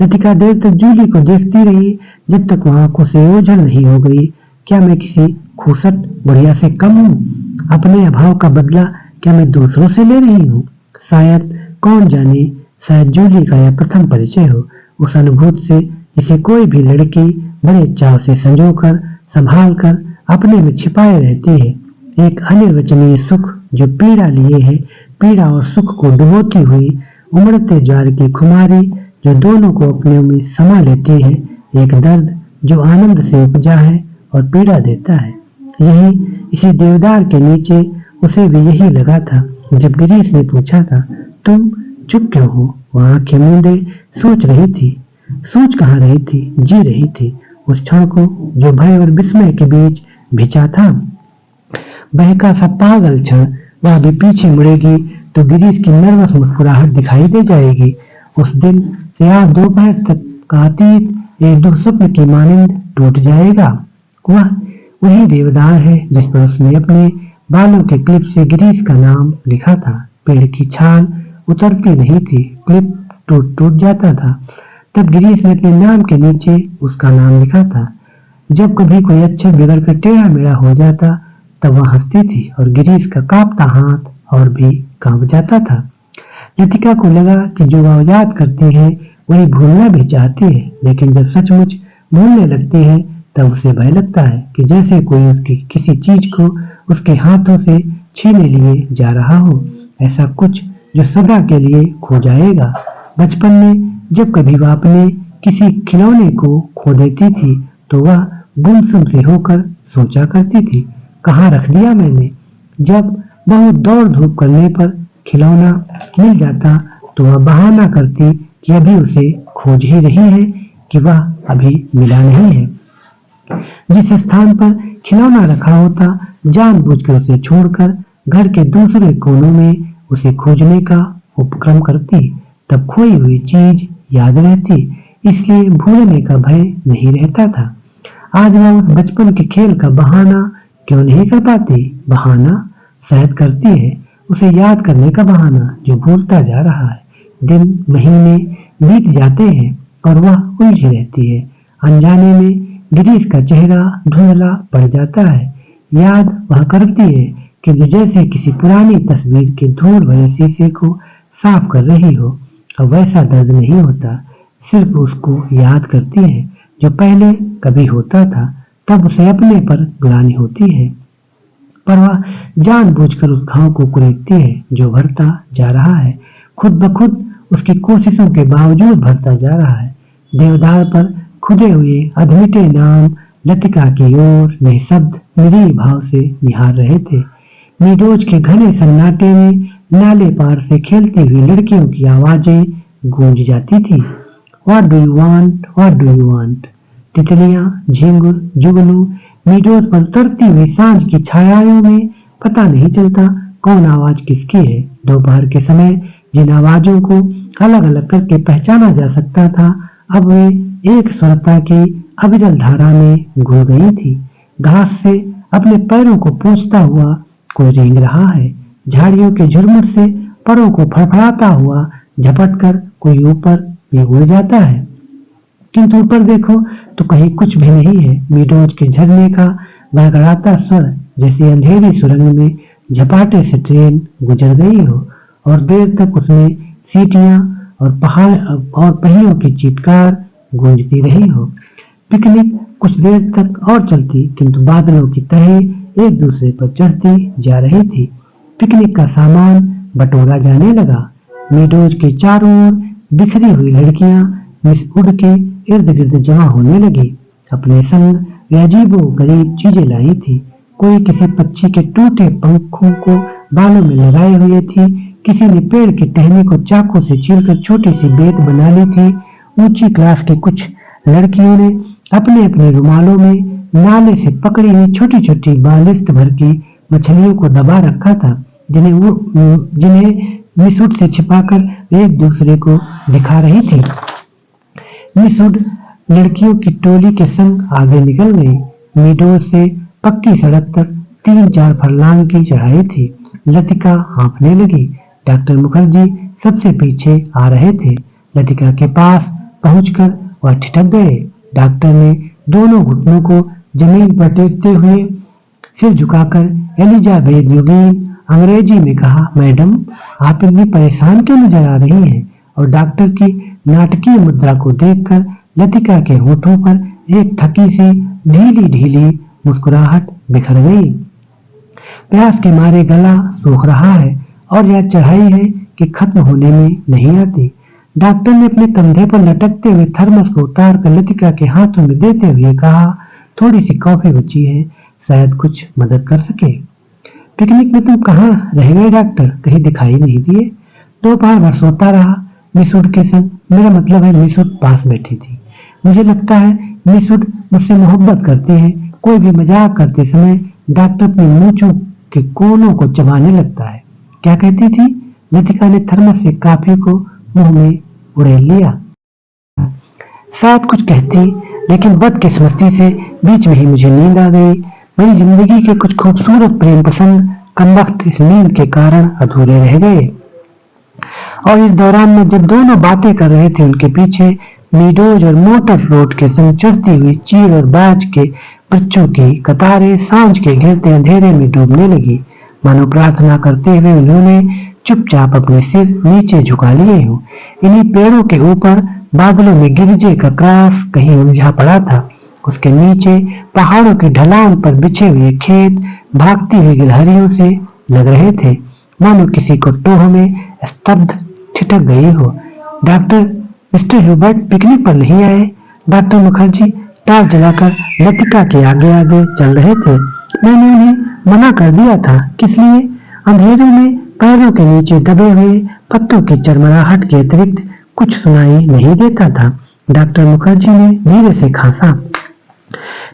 लतिका देर तक जूली को देखती रही, जब तक वह आंखों से ओझल नहीं हो गई। क्या मैं किसी खूसट बुढ़िया से कम हूँ? अपने अभाव का बदला क्या मैं दूसरों से ले रही हूँ? शायद, कौन जाने, शायद जूली का यह प्रथम परिचय हो, उस अनुभूत से जिसे कोई भी लड़की बड़े चाव से संजोकर संभाल कर अपने में छिपाए रहती है। एक अनिर्वचनीय सुख जो पीड़ा लिए है, पीड़ा और सुख को डुबोती हुई उमड़ते ज्वार की खुमारी जो दोनों को अपने में समा लेती है। एक दर्द जो आनंद से उपजा है और पीड़ा देता है। यही इसी देवदार के नीचे उसे भी यही लगा था। जब गिरीश ने पूछा था, तुम चुप क्यों हो? वह आंखें मूंदे सोच रही थी। सोच कहाँ रही थी, जी रही थी उस क्षण को जो भय और विस्मय के बीच भिजा था। बहका सा पागल क्षण। वह भी पीछे मुड़ेगी तो गिरीश की नर्वस मुस्कुराहट दिखाई दे जाएगी। उस दिन से आज दोपहर तक का अतीत एक दुःस्वप्न की मानिंद टूट जाएगा। वह वही देवदार है जिस पर उसने अपने बालों के क्लिप से गिरीश का नाम लिखा था। पेड़ की छाल उतरती नहीं थी, क्लिप टूट टूट जाता था। तब गिरीश ने अपने नाम के नीचे उसका नाम लिखा था। जब कभी कोई अक्षर बिगड़कर टेढ़ा मेढ़ा हो जाता तब वह हंसती थी और गिरीश का कांपता हाथ और भी कांप जाता था। लतिका को लगा कि जो वह याद करती है वही भूलना भी चाहती है, लेकिन जब सचमुच भूलने लगती है तब उसे भय लगता है कि जैसे कोई उसकी किसी चीज को उसके हाथों से छीने लिए जा रहा हो, ऐसा कुछ जो सदा के लिए खो जाएगा। बचपन में जब कभी वह अपने किसी खिलौने को खो देती थी तो वह गुमसुम से होकर सोचा करती थी, कहाँ रख दिया मैंने। जब बहुत दौड़ धूप करने पर खिलौना मिल जाता तो वह बहाना करती कि अभी उसे खोज ही रही है, कि वह अभी मिला नहीं है। जिस स्थान पर खिलौना रखा होता जानबूझकर उसे छोड़कर घर के दूसरे कोनों में उसे खोजने का उपक्रम करती। तब खोई हुई चीज याद रहती, इसलिए भूलने का भय नहीं रहता था। आज वह उस बचपन के खेल का बहाना क्यों नहीं कर पाती? बहाना शायद करती है, उसे याद करने का बहाना जो भूलता जा रहा है। दिन महीने बीत जाते हैं और वह उलझी रहती है। अनजाने में गिरीश का चेहरा धुंधला पड़ जाता है। याद वह करती है कि जैसे किसी पुरानी तस्वीर के धूल भरे शीशे को साफ कर रही हो। अब वैसा दर्द नहीं होता, सिर्फ उसको याद करती है जो पहले कभी होता था। तब उसे अपने पर ग्लानि होती है, पर वह जानबूझकर उस घाव को कुरेदती है जो भरता जा रहा है, खुद ब खुद उसकी कोशिशों के बावजूद भरता जा रहा है। देवदार पर खुदे हुए अधमिटे नाम लतिका की ओर निःशब्द निरीह भाव से निहार रहे थे। नीडोज के घने सन्नाटे में नाले पार से खेलती हुई लड़कियों की आवाजें गूंज जाती थी। What do you want, what do you want. तितलियां, झिंगुर, जुगनू मीडोज पर उतरती हुई सांझ की छायाओं में पता नहीं चलता कौन आवाज किसकी है। दोपहर के समय जिन आवाजों को अलग अलग करके पहचाना जा सकता था, अब वे एक स्वरता की अविरल धारा में घुल गई थी। घास से अपने पैरों को पोंछता हुआ कोई रेंग रहा है। झाड़ियों के झुरमुट से परों को फड़फड़ाता हुआ झपट कर कोई ऊपर भी उड़ जाता है। किंतु ऊपर देखो तो कहीं कुछ भी नहीं है। मीडोज के झरने का गड़गड़ाता स्वर जैसी अंधेरी सुरंग में झपाटे से ट्रेन गुजर गई हो और देर तक उसमें सीटियां और पहाड़ और पहियों की चीत्कार गूंजती रही हो। पिकनिक कुछ देर तक और चलती, किंतु बादलों की तहें एक दूसरे पर चढ़ती जा रही थी। पिकनिक का सामान बटोरा जाने लगा। मीडोज के चारों ओर बिखरी हुई लड़कियां मिस उड़ के इर्द गिर्द जमा होने लगी। अपने संग वे अजीबो गरीब चीजें लाई थी। कोई किसी पक्षी के टूटे पंखों को बालों में लगाए हुए थी, किसी ने पेड़ की टहनी को चाकू से छीलकर छोटी सी बेत बना ली थी। ऊंची क्लास की कुछ लड़कियों ने अपने अपने रुमालों में नाले से पकड़ी हुई छोटी छोटी बालिश्त भर की मछलियों को दबा रखा था, जिन्हें मिसुट से छिपाकर एक दूसरे को दिखा रही थी। मिसुट लड़कियों की टोली के संग आगे निकल गई। मीडोज से पक्की सड़क तक 3-4 फरलांग की चढ़ाई थी। लतिका हाँफने लगी। डॉक्टर मुखर्जी सबसे पीछे आ रहे थे। लतिका के पास पहुंचकर वह ठिठक गए। डॉक्टर ने दोनों घुटनों को जमीन पर टेकते हुए सिर झुकाकर एलिजाबेथ योगीन अंग्रेजी में कहा, मैडम आप इतनी परेशान क्यों नजर आ रही हैं? और डॉक्टर की नाटकीय मुद्रा को देखकर लतिका के होठों पर एक थकी सी ढीली ढीली मुस्कुराहट बिखर गई। प्यास के मारे गला सूख रहा है और यह चढ़ाई है कि खत्म होने में नहीं आती। डॉक्टर ने अपने कंधे पर लटकते हुए थर्मस को उतार कर लतिका के हाथों में देते हुए कहा, थोड़ी सी कॉफी बची है, शायद कुछ मदद कर सके। पिकनिक में तुम कहाँ रह गए डॉक्टर? कहीं दिखाई नहीं दिए। दोपहर भर सोता रहा मिसुट के संग। मेरा मतलब है मिसुट पास बैठी थी। मुझे लगता है मिसुट मुझसे मोहब्बत करती है। कोई भी मजाक करते समय डॉक्टर अपनी मूंछों के कोनों को चबाने लगता है। क्या कहती थी? लतिका ने थर्मस से कॉफी को मुंह में उड़ेल लिया। शायद कुछ कहती, लेकिन बदकिस्मती से बीच में ही मुझे नींद आ गई। मेरी जिंदगी के कुछ खूबसूरत प्रेम प्रसंग कमबख्त इस नींद के कारण अधूरे रह गए। और इस दौरान में जब दोनों बातें कर रहे थे, उनके पीछे मीडोज और मोटर रोड के संग चढ़ती हुई चीर और बाज के बच्चों की कतारें सांझ के घिरते अंधेरे में डूबने लगी। मानो प्रार्थना करते हुए उन्होंने चुपचाप अपने सिर नीचे झुका लिए हों। इन्हीं पेड़ों के ऊपर बादलों में गिरजे का क्रास कहीं उलझा पड़ा था। उसके नीचे पहाड़ों की ढलान पर बिछे हुए खेत भागती हुई गिलहरियों से लग रहे थे, मानो किसी को टोह में स्तब्ध ठिठक गई हो। डॉक्टर मिस्टर ह्यूबर्ट पिकनिक पर नहीं आए? डॉक्टर मुखर्जी टार्च जलाकर लतिका के आगे आगे चल रहे थे। मैंने उन्हें मना कर दिया था। किस लिए? अंधेरे में पैरों के नीचे दबे हुए पत्तों की चरमराहट के अतिरिक्त कुछ सुनाई नहीं देता था। डॉक्टर मुखर्जी ने धीरे से खांसा।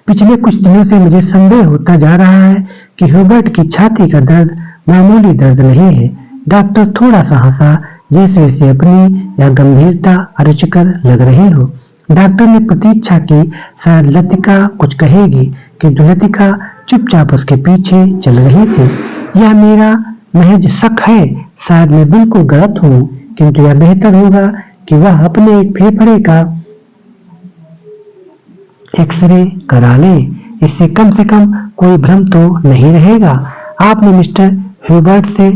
पिछले कुछ दिनों से मुझे संदेह होता जा रहा है कि ह्यूबर्ट की छाती का दर्द मामूली दर्द नहीं है। डॉक्टर थोड़ा सा हंसा, जैसे इसे अपनी या गंभीरता अरुचिकर लग रही हो। डॉक्टर ने प्रतीक्षा की शायद लतिका कुछ कहेगी, किंतु लतिका चुपचाप उसके पीछे चल रही थी। यह मेरा महज शक है, शायद मैं बिल्कुल गलत हूँ, किंतु यह बेहतर होगा कि वह अपने एक फेफड़े का एक्सरे करा ले। इससे कम से कम कोई भ्रम तो नहीं रहेगा। आपने मिस्टर ह्यूबर्ट से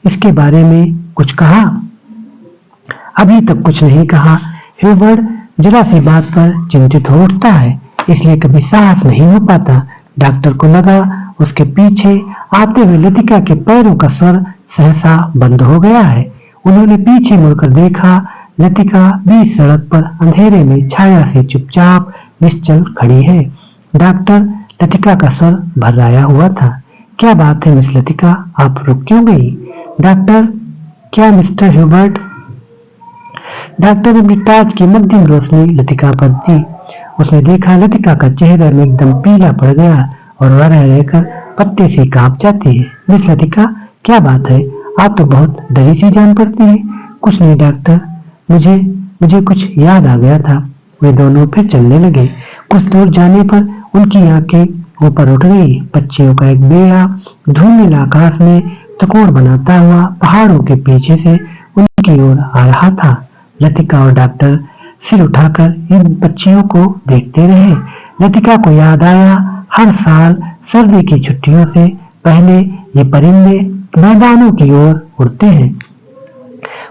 इसके बारे में कुछ कहा? अभी तक कुछ नहीं कहा। ह्यूबर्ट जरा सी बात पर चिंतित हो उठता है, इसलिए कभी साहस नहीं हो पाता। डॉक्टर को लगा उसके पीछे आते हुए लतिका के पैरों का स्वर सहसा बंद हो गया है। उन्होंने पीछे मुड़कर देखा। लतिका बीच सड़क पर अंधेरे में छाया से चुपचाप निश्चल खड़ी है। डॉक्टर लतिका का स्वर भर्राया हुआ था। क्या बात है मिस लतिका, आप रुक क्यों गई? डॉक्टर, क्या मिस्टर ह्यूबर्ट? डॉक्टर ने अपनी टार्च की मध्यम रोशनी लतिका पर दी। उसने देखा लतिका का चेहरा में एकदम पीला पड़ गया और वह रहकर पत्ते से कांप जाती है। मिस लतिका, क्या बात है? आप तो बहुत डरी सी जान पड़ती है। कुछ नहीं डॉक्टर, मुझे मुझे कुछ याद आ गया था। वे दोनों फिर चलने लगे। कुछ दूर जाने पर उनकी आंखें ऊपर उठ गई। पक्षियों का एक बेड़ा धूमिल आकाश में टकोर बनाता हुआ पहाड़ों के पीछे से उनकी ओर आ रहा था। लतिका और डॉक्टर सिर उठाकर इन पक्षियों को देखते रहे। लतिका को याद आया, हर साल सर्दी की छुट्टियों से पहले ये परिंदे मैदानों की ओर उड़ते हैं।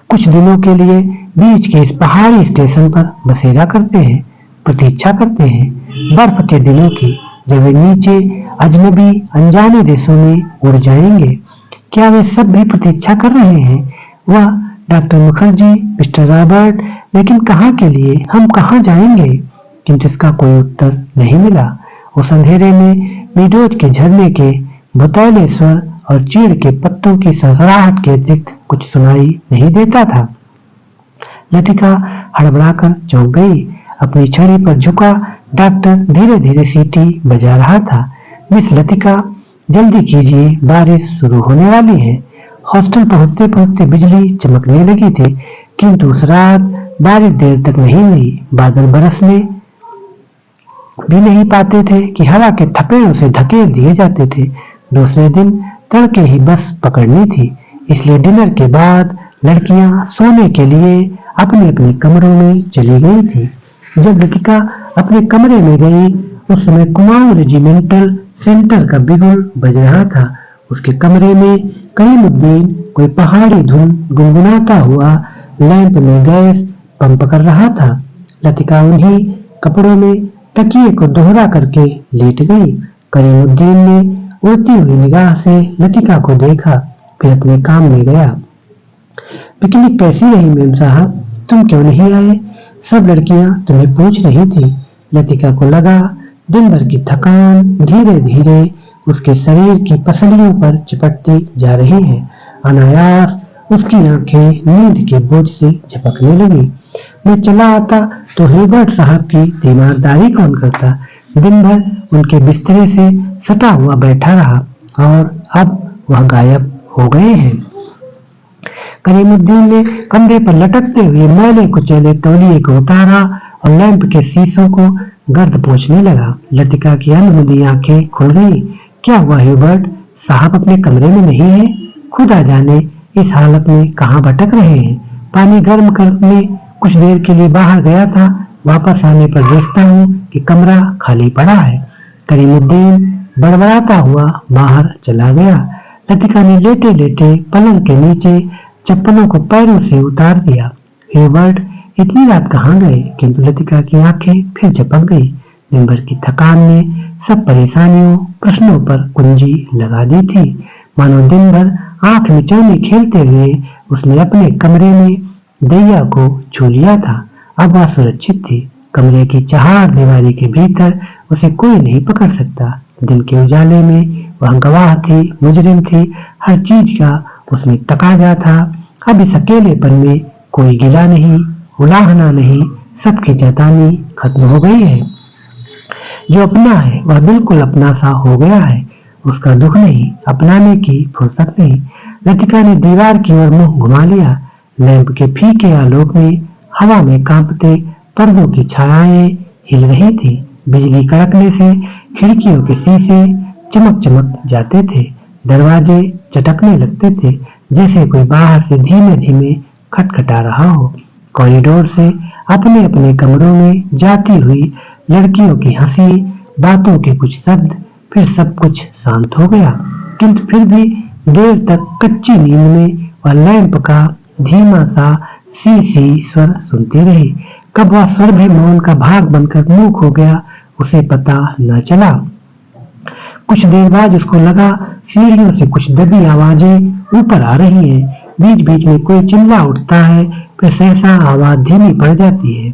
कुछ दिनों के लिए बीच के इस पहाड़ी स्टेशन पर बसेरा करते हैं, प्रतीक्षा करते हैं बर्फ के दिनों की, जब वे नीचे अजनबी अनजाने देशों में उड़ जाएंगे। क्या वे सब भी प्रतीक्षा कर रहे हैं? वह डॉक्टर मुखर्जी, मिस्टर रॉबर्ट, लेकिन कहाँ के लिए? हम कहाँ जाएंगे? किंतु इसका कोई उत्तर नहीं मिला। उस अंधेरे में मीडोज के झरने के भुतैले स्वर और चीड़ के पत्तों की सरसराहट के अतिरिक्त कुछ सुनाई नहीं देता था। लतिका हड़बड़ाकर चौंक गई। अपनी छड़ी पर झुका डॉक्टर धीरे धीरे सीटी बजा रहा था। मिस लतिका, जल्दी कीजिए, बारिश शुरू होने वाली है। हॉस्टल पहुंचते पहुंचते बिजली चमकने लगी थी, किंतु उस रात बारिश देर तक नहीं हुई। बादल बरसने भी नहीं पाते थे कि हवा के थपेड़ों से धकेल दिए जाते थे। दूसरे दिन तड़के ही बस पकड़नी थी, इसलिए डिनर के बाद लड़कियां सोने के लिए अपने अपने कमरों में चली गई थी। जब लतिका अपने कमरे में गई, उस समय कुमाऊं रेजिमेंटल सेंटर का बिगुल बज रहा था। उसके कमरे में करीमुद्दीन कोई पहाड़ी धुन गुनगुनाता हुआ लैंप में गैस पंप कर रहा था। लतिका उन्हीं कपड़ों में तकिए को दोहरा करके लेट गई। करीमुद्दीन ने उड़ती हुई निगाह से लतिका को देखा, फिर अपने काम में गया। पिकनिक कैसी रही मेम साहब? तुम क्यों नहीं आए? सब लड़कियां तुम्हें पूछ रही थी। लतिका को लगा दिन भर की थकान धीरे धीरे उसके शरीर की पसलियों पर चिपटती जा रही है। अनायास उसकी आंखें नींद के बोझ से झपकने लगी। मैं चला आता तो हेबर्ट साहब की तीमारदारी कौन करता? दिन भर उनके बिस्तरे से सटा हुआ बैठा रहा और अब वह गायब हो गए हैं। करीमुद्दीन ने कंधे पर लटकते हुए मैले कुचैले तौलिए को उतारा और लैंप के शीशों को गर्द पोंछने लगा। लतिका की अनमुदी आंखें खुल गई। क्या हुआ हेबर्ट साहब? अपने कमरे में नहीं है? खुदा जाने इस हालत में कहाँ भटक रहे हैं। पानी गर्म करने कुछ देर के लिए बाहर गया था, वापस आने पर देखता हूँ कि कमरा खाली पड़ा है। करीमुद्दीन बड़बड़ाता हुआ बाहर चला गया। लतिका ने लेटे लेटे पलंग के नीचे चप्पलों को पैरों से उतार दिया। हेबर्ट इतनी रात कहाँ गए? किंतु लतिका की आंखें फिर झपक गई। दिन भर की थकान ने सब परेशानियों प्रश्नों पर कुंजी लगा दी थी। मानो दिन भर आंख मिचौनी खेलते हुए उसने अपने कमरे में दैया को छू लिया था। अब वह सुरक्षित थी। कमरे की चहार दीवारी के भीतर उसे कोई नहीं पकड़ सकता। दिन के उजाले में वह गवाह थी, मुजरिम थी, हर चीज का उसमें तकाजा था। अब इस अकेलेपन में कोई गिला नहीं, उलाहना नहीं, सब खिंचातानी खत्म हो गई है। जो अपना है वह बिल्कुल अपना सा हो गया है। उसका दुख नहीं, अपनाने की फुर्सत नहीं। लतिका ने दीवार की ओर मुंह घुमा लिया। लैंप के फीके आलोक में हवा में कांपते पर्दों की छायाएं हिल रही थी। बिजली कड़कने से खिड़कियों के शीशे चमक चमक जाते थे। दरवाजे चटकने लगते थे, जैसे कोई बाहर से धीमे धीमे खटखटा रहा हो। कॉरिडोर से अपने अपने कमरों में जाती हुई लड़कियों की हंसी, बातों के कुछ शब्द, फिर सब कुछ शांत हो गया। किंतु फिर भी देर तक कच्ची नींद में वह लैंप का धीमा सा सी सी स्वर सुनती रही। कब वह स्वर भी मौन का भाग बनकर मूक हो गया, उसे पता न चला। कुछ देर बाद उसको लगा सीढ़ियों से कुछ दबी आवाजें ऊपर आ रही हैं। बीच बीच में कोई चिल्ला उठता है, फिर सहसा आवाज धीमी पड़ जाती है।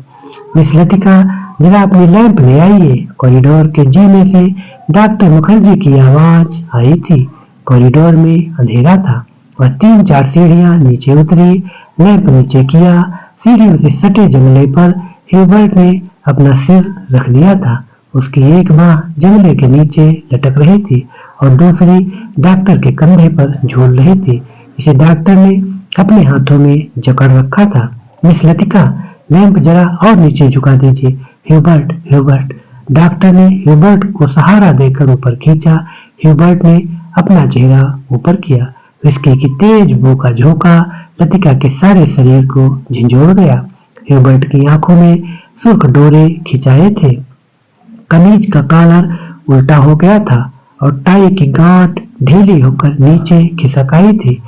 मिस लतिका, जरा अपनी लैंप ले आइए। कॉरिडोर के जीने से डॉक्टर मुखर्जी की आवाज आई थी। कॉरिडोर में अंधेरा था। वह 3-4 सीढ़ियां नीचे उतरी, लैंप नीचे किया। सीढ़ियों से सटे जंगले पर हेबर्ट ने अपना सिर रख दिया था। उसकी एक बाह जंगले के नीचे लटक रही थी और दूसरी डॉक्टर के कंधे पर झूल रही थी। इसे डॉक्टर ने अपने हाथों में जकड़ रखा था। मिस लतिका, लैंप जरा और नीचे झुका दीजिए। Hubert, Hubert. डॉक्टर ने ह्यूबर्ट को सहारा देकर ऊपर खींचा। ह्यूबर्ट ने अपना चेहरा ऊपर किया। विस्की की तेज बू का झोंका लतिका के सारे शरीर को झंझोड़ गया। ह्यूबर्ट की आंखों में सुर्ख डोरे खिंचाए थे। कमीज का कॉलर उल्टा हो गया था और टाई की गांठ ढीली होकर नीचे खिसक आई थी।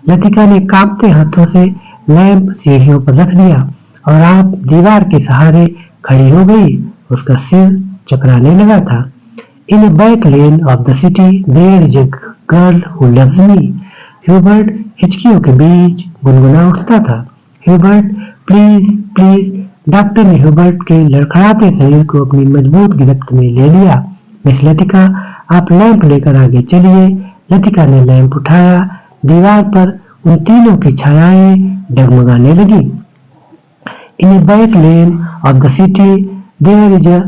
लतिका ने कांपते हाथों से लैंप सीढ़ियों पर रख दिया और आप दीवार के सहारे खड़ी हो गई। उसका सिर चकराने लगा था। In a back lane of the city there is a girl who loves me. Hubert हिचकियों के बीच गुनगुना उठता था। Hubert, please please. डॉक्टर ने ह्यूबर्ट के लड़खड़ाते शरीर को अपनी मजबूत गिरफ्त में ले लिया। मिस लतिका, आप लैंप लेकर आगे चलिए। लतिका ने लैंप उठाया। दीवार पर उन तीनों की छायाएं डगमगाने लगी। In a back lane of the city there is a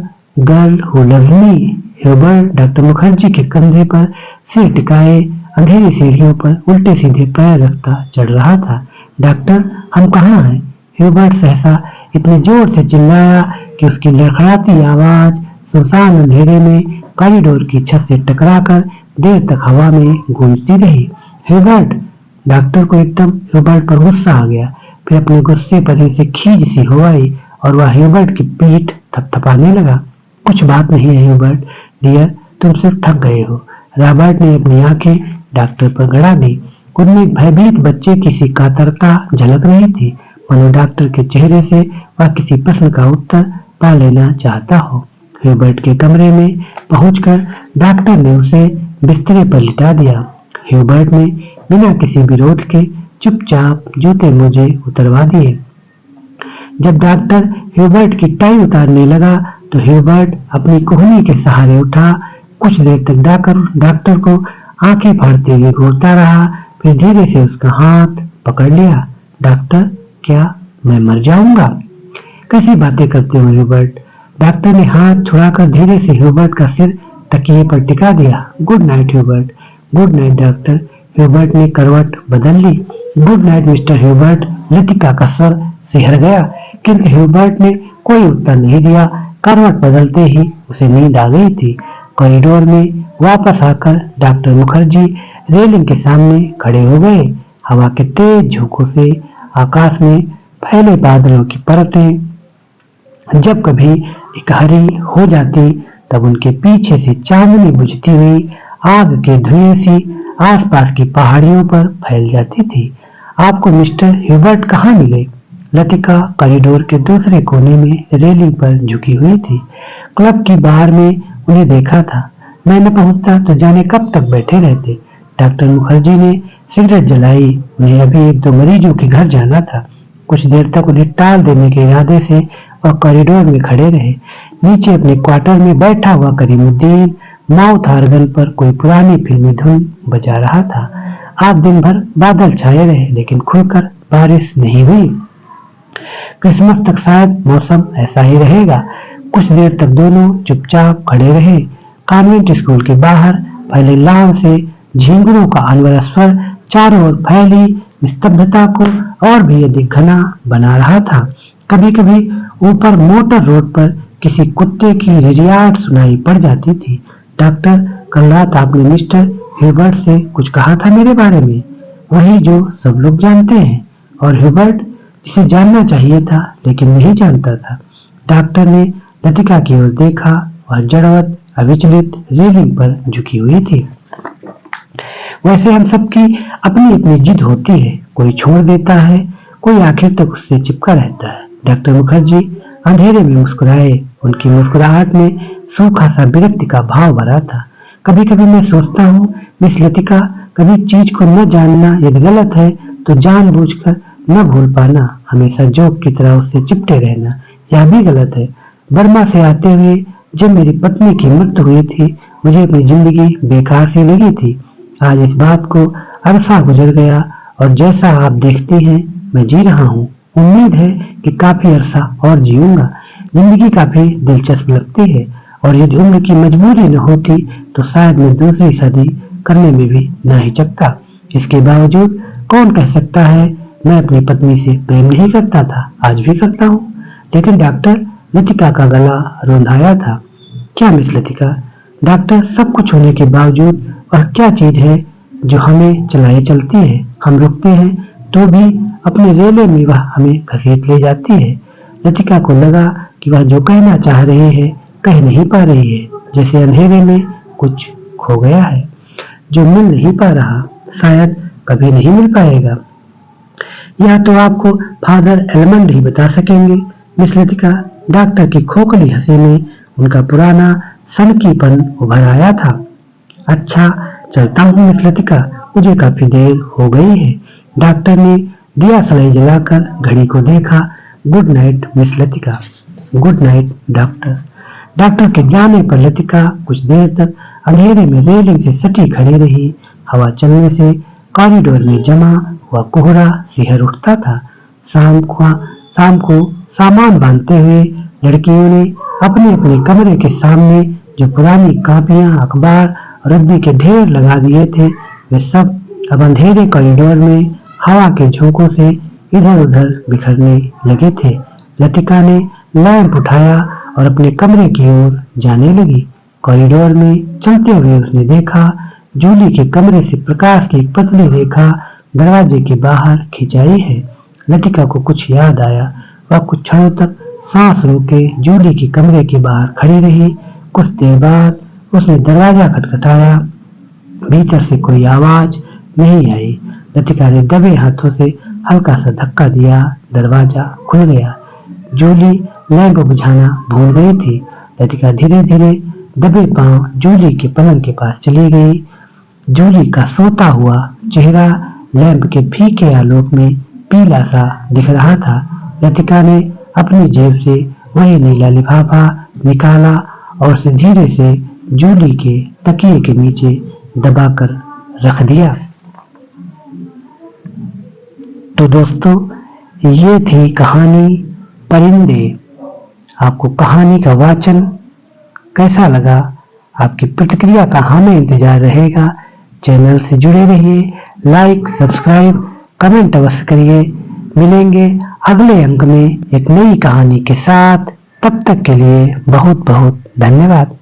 girl who loves me. Hubert doctor Mukherjee के कंधे पर सिर टिकाए अंधेरी सीढ़ियों पर उल्टे सीधे पैर रखता चढ़ रहा था। डॉक्टर, हम कहाँ हैं? ह्यूबर्ट सहसा इतने जोर से चिल्लाया कि उसकी लड़खड़ाती आवाज सुनसान अंधेरे में कॉरिडोर की छत से टकराकर देर तक हवा में गूंजती रही। ह्यूबर्ट! डॉक्टर को एकदम ह्यूबर्ट पर गुस्सा आ गया। फिर अपने गुस्से पर ही से खींच सी हो आई और वह ह्यूबर्ट की पीठ थपथपाने लगा। कुछ बात नहीं है ह्यूबर्ट डियर, तुम सिर्फ थक गए हो। रॉबर्ट ने अपनी आंखें डॉक्टर पर गड़ा दी। उनमें एक भयभीत बच्चे की सी कातरता झलक रही थी, मानो डॉक्टर के चेहरे से वह किसी प्रश्न का उत्तर पा लेना चाहता हो। ह्यूबर्ट के कमरे में पहुंचकर डॉक्टर ने उसे बिस्तरे पर लिटा दिया। ह्यूबर्ट ने बिना किसी विरोध के चुपचाप जूते मोजे उतरवा दिए। जब डॉक्टर ह्यूबर्ट की टाई उतारने लगा तो ह्यूबर्ट अपनी कोहनी के सहारे उठा। कुछ देर तक डॉक्टर को आंखें फाड़ते हुए घूरता रहा, फिर धीरे से उसका हाथ पकड़ लिया। डॉक्टर, क्या मैं मर जाऊंगा? कैसी बातें करते हो ह्यूबर्ट? डॉक्टर ने हाथ छुड़ाकर धीरे से ह्यूबर्ट का सिर तकिए पर टिका दिया। Good night Hubert. Good night doctor. Hubert ने करवट बदल ली। Good night mister Hubert. Latika का स्वर सिहर गया, किंतु ह्यूबर्ट ने कोई उत्तर नहीं दिया। करवट बदलते ही उसे नींद आ गई थी। कॉरिडोर में वापस आकर डॉक्टर मुखर्जी रेलिंग के सामने खड़े हो गए। हवा के तेज झोंकों से आकाश में फैले बादलों की परतें जब कभी इकहरी हो जाती तब उनके पीछे से चांदनी बुझती हुई आग के धुएं सी आसपास की पहाड़ियों पर फैल जाती थी। आपको मिस्टर ह्यूबर्ट कहाँ मिले? लतिका कॉरिडोर के दूसरे कोने में रेलिंग पर झुकी हुई थी। क्लब की बाहर में उन्हें देखा था। मैं न पहुंचता तो जाने कब तक बैठे रहते। डॉक्टर मुखर्जी ने सिगरेट जलाई। उन्हें अभी एक दो मरीजों के घर जाना था। कुछ देर तक उन्हें टाल देने के इरादे से वह कॉरिडोर में खड़े रहे। नीचे अपने क्वार्टर में बैठा हुआ करीमुद्दीन माउथ ऑर्गन पर कोई पुरानी फिल्मी धुन बजा रहा था। आज दिन भर बादल छाए रहे लेकिन खुलकर बारिश नहीं हुई। क्रिसमस तक शायद मौसम ऐसा ही रहेगा। कुछ देर तक दोनों चुपचाप खड़े रहे। कॉन्वेंट स्कूल के बाहर फैले लाल से झींगुरों का अनवर स्वर चारों ओर फैली निस्तब्धता को और भी अधिक घना बना रहा था। कभी कभी ऊपर मोटर रोड पर किसी कुत्ते की रिरियाट सुनाई पड़ जाती थी। डॉक्टर, कल रात आपने मिस्टर ह्यूबर्ट से कुछ कहा था मेरे बारे में, वही जो सब लोग जानते हैं, और ह्यूबर्ट जिसे जानना चाहिए था लेकिन नहीं जानता था। डॉक्टर ने लतिका की ओर देखा। वह जड़वत अविचलित रेलिंग पर झुकी हुई थी। वैसे हम सबकी अपनी अपनी जिद होती है, कोई छोड़ देता है, कोई आखिर तक उससे चिपका रहता है। डॉक्टर मुखर्जी अंधेरे में मुस्कुराए। उनकी मुस्कुराहट में सूखा सा विरक्ति का भाव भरा था। कभी कभी मैं सोचता हूँ मिस लतिका, कभी चीज को न जानना यदि गलत है तो जानबूझकर न भूल पाना, हमेशा जोक की तरह उससे चिपटे रहना, यह भी गलत है। बर्मा से आते हुए जब मेरी पत्नी की मृत्यु हुई थी मुझे अपनी जिंदगी बेकार सी लगी थी। आज इस बात को अरसा गुजर गया और जैसा आप देखती हैं मैं जी रहा हूँ। उम्मीद है कि काफी अरसा और जीऊंगा, जिंदगी काफी दिलचस्प लगती है और यदि उम्र की मजबूरी न होती तो शायद मैं दूसरी शादी करने में भी न हिचकता। इसके बावजूद कौन कह सकता है मैं अपनी पत्नी से प्रेम नहीं करता था, आज भी करता हूँ। लेकिन डॉक्टर, लतिका का गला रुंधाया था। क्या मिस लतिका? डॉक्टर, सब कुछ होने के बावजूद वह क्या चीज है जो हमें चलाए चलती है? हम रुकते हैं तो भी अपने रेले में वह हमें घसीट ले जाती है। लतिका को लगा कि वह जो कहना चाह रही है कह नहीं पा रही है, जैसे अंधेरे में कुछ खो गया है जो मिल नहीं पा रहा, शायद कभी नहीं मिल पाएगा। यह तो आपको फादर एलमंड ही बता सकेंगे, मिस लतिका। डॉक्टर की खोखली हंसी में उनका पुराना सनकीपन उभर आया था। अच्छा, चलता हूँ मिस लतिका, मुझे काफी देर हो गई है। डॉक्टर ने दिया सलाई जलाकर घड़ी को देखा। Good night miss Latika. Good night doctor. Doctor के जाने पर लतिका कुछ देर तक अंधेरे में रेलिंग से सटी खड़ी रही। हवा चलने से कॉरिडोर में जमा हुआ कोहरा सिहर उठता था। शाम को सामान बांधते हुए लड़कियों ने अपने अपने कमरे के सामने जो पुरानी कापियां, अखबार और रद्दी के ढेर लगा दिए थे, वे सब अब अंधेरे कॉरिडोर में हवा के झोंकों से इधर उधर बिखरने लगे थे। लतिका ने लैंप उठाया और अपने कमरे की ओर जाने लगी। कॉरिडोर में चलते हुए उसने देखा जूली के कमरे से प्रकाश की एक पतली रेखा दरवाजे के बाहर खिंचाई है। लतिका को कुछ याद आया। वह कुछ क्षणों तक सांस रोके जूली के कमरे के बाहर खड़ी रही। कुछ देर बाद उसने दरवाजा खटखटाया। भीतर से कोई आवाज नहीं आई। लतिका ने दबे हाथों से हल्का सा धक्का दिया, दरवाजा खुल गया। जूली लैंप बुझाना भूल गई थी। लतिका धीरे धीरे दबे पांव जूली के पलंग के पास चली गई। जूली का सोता हुआ चेहरा लैंप के फीके आलोक में पीला सा दिख रहा था। लतिका ने अपनी जेब से वही नीला लिफाफा निकाला और उसे धीरे से जूली के तकिए के नीचे दबाकर रख दिया। तो दोस्तों, ये थी कहानी परिंदे। आपको कहानी का वाचन कैसा लगा? आपकी प्रतिक्रिया का हमें इंतजार रहेगा। चैनल से जुड़े रहिए, लाइक, सब्सक्राइब, कमेंट अवश्य करिए। मिलेंगे अगले अंक में एक नई कहानी के साथ। तब तक के लिए बहुत बहुत धन्यवाद।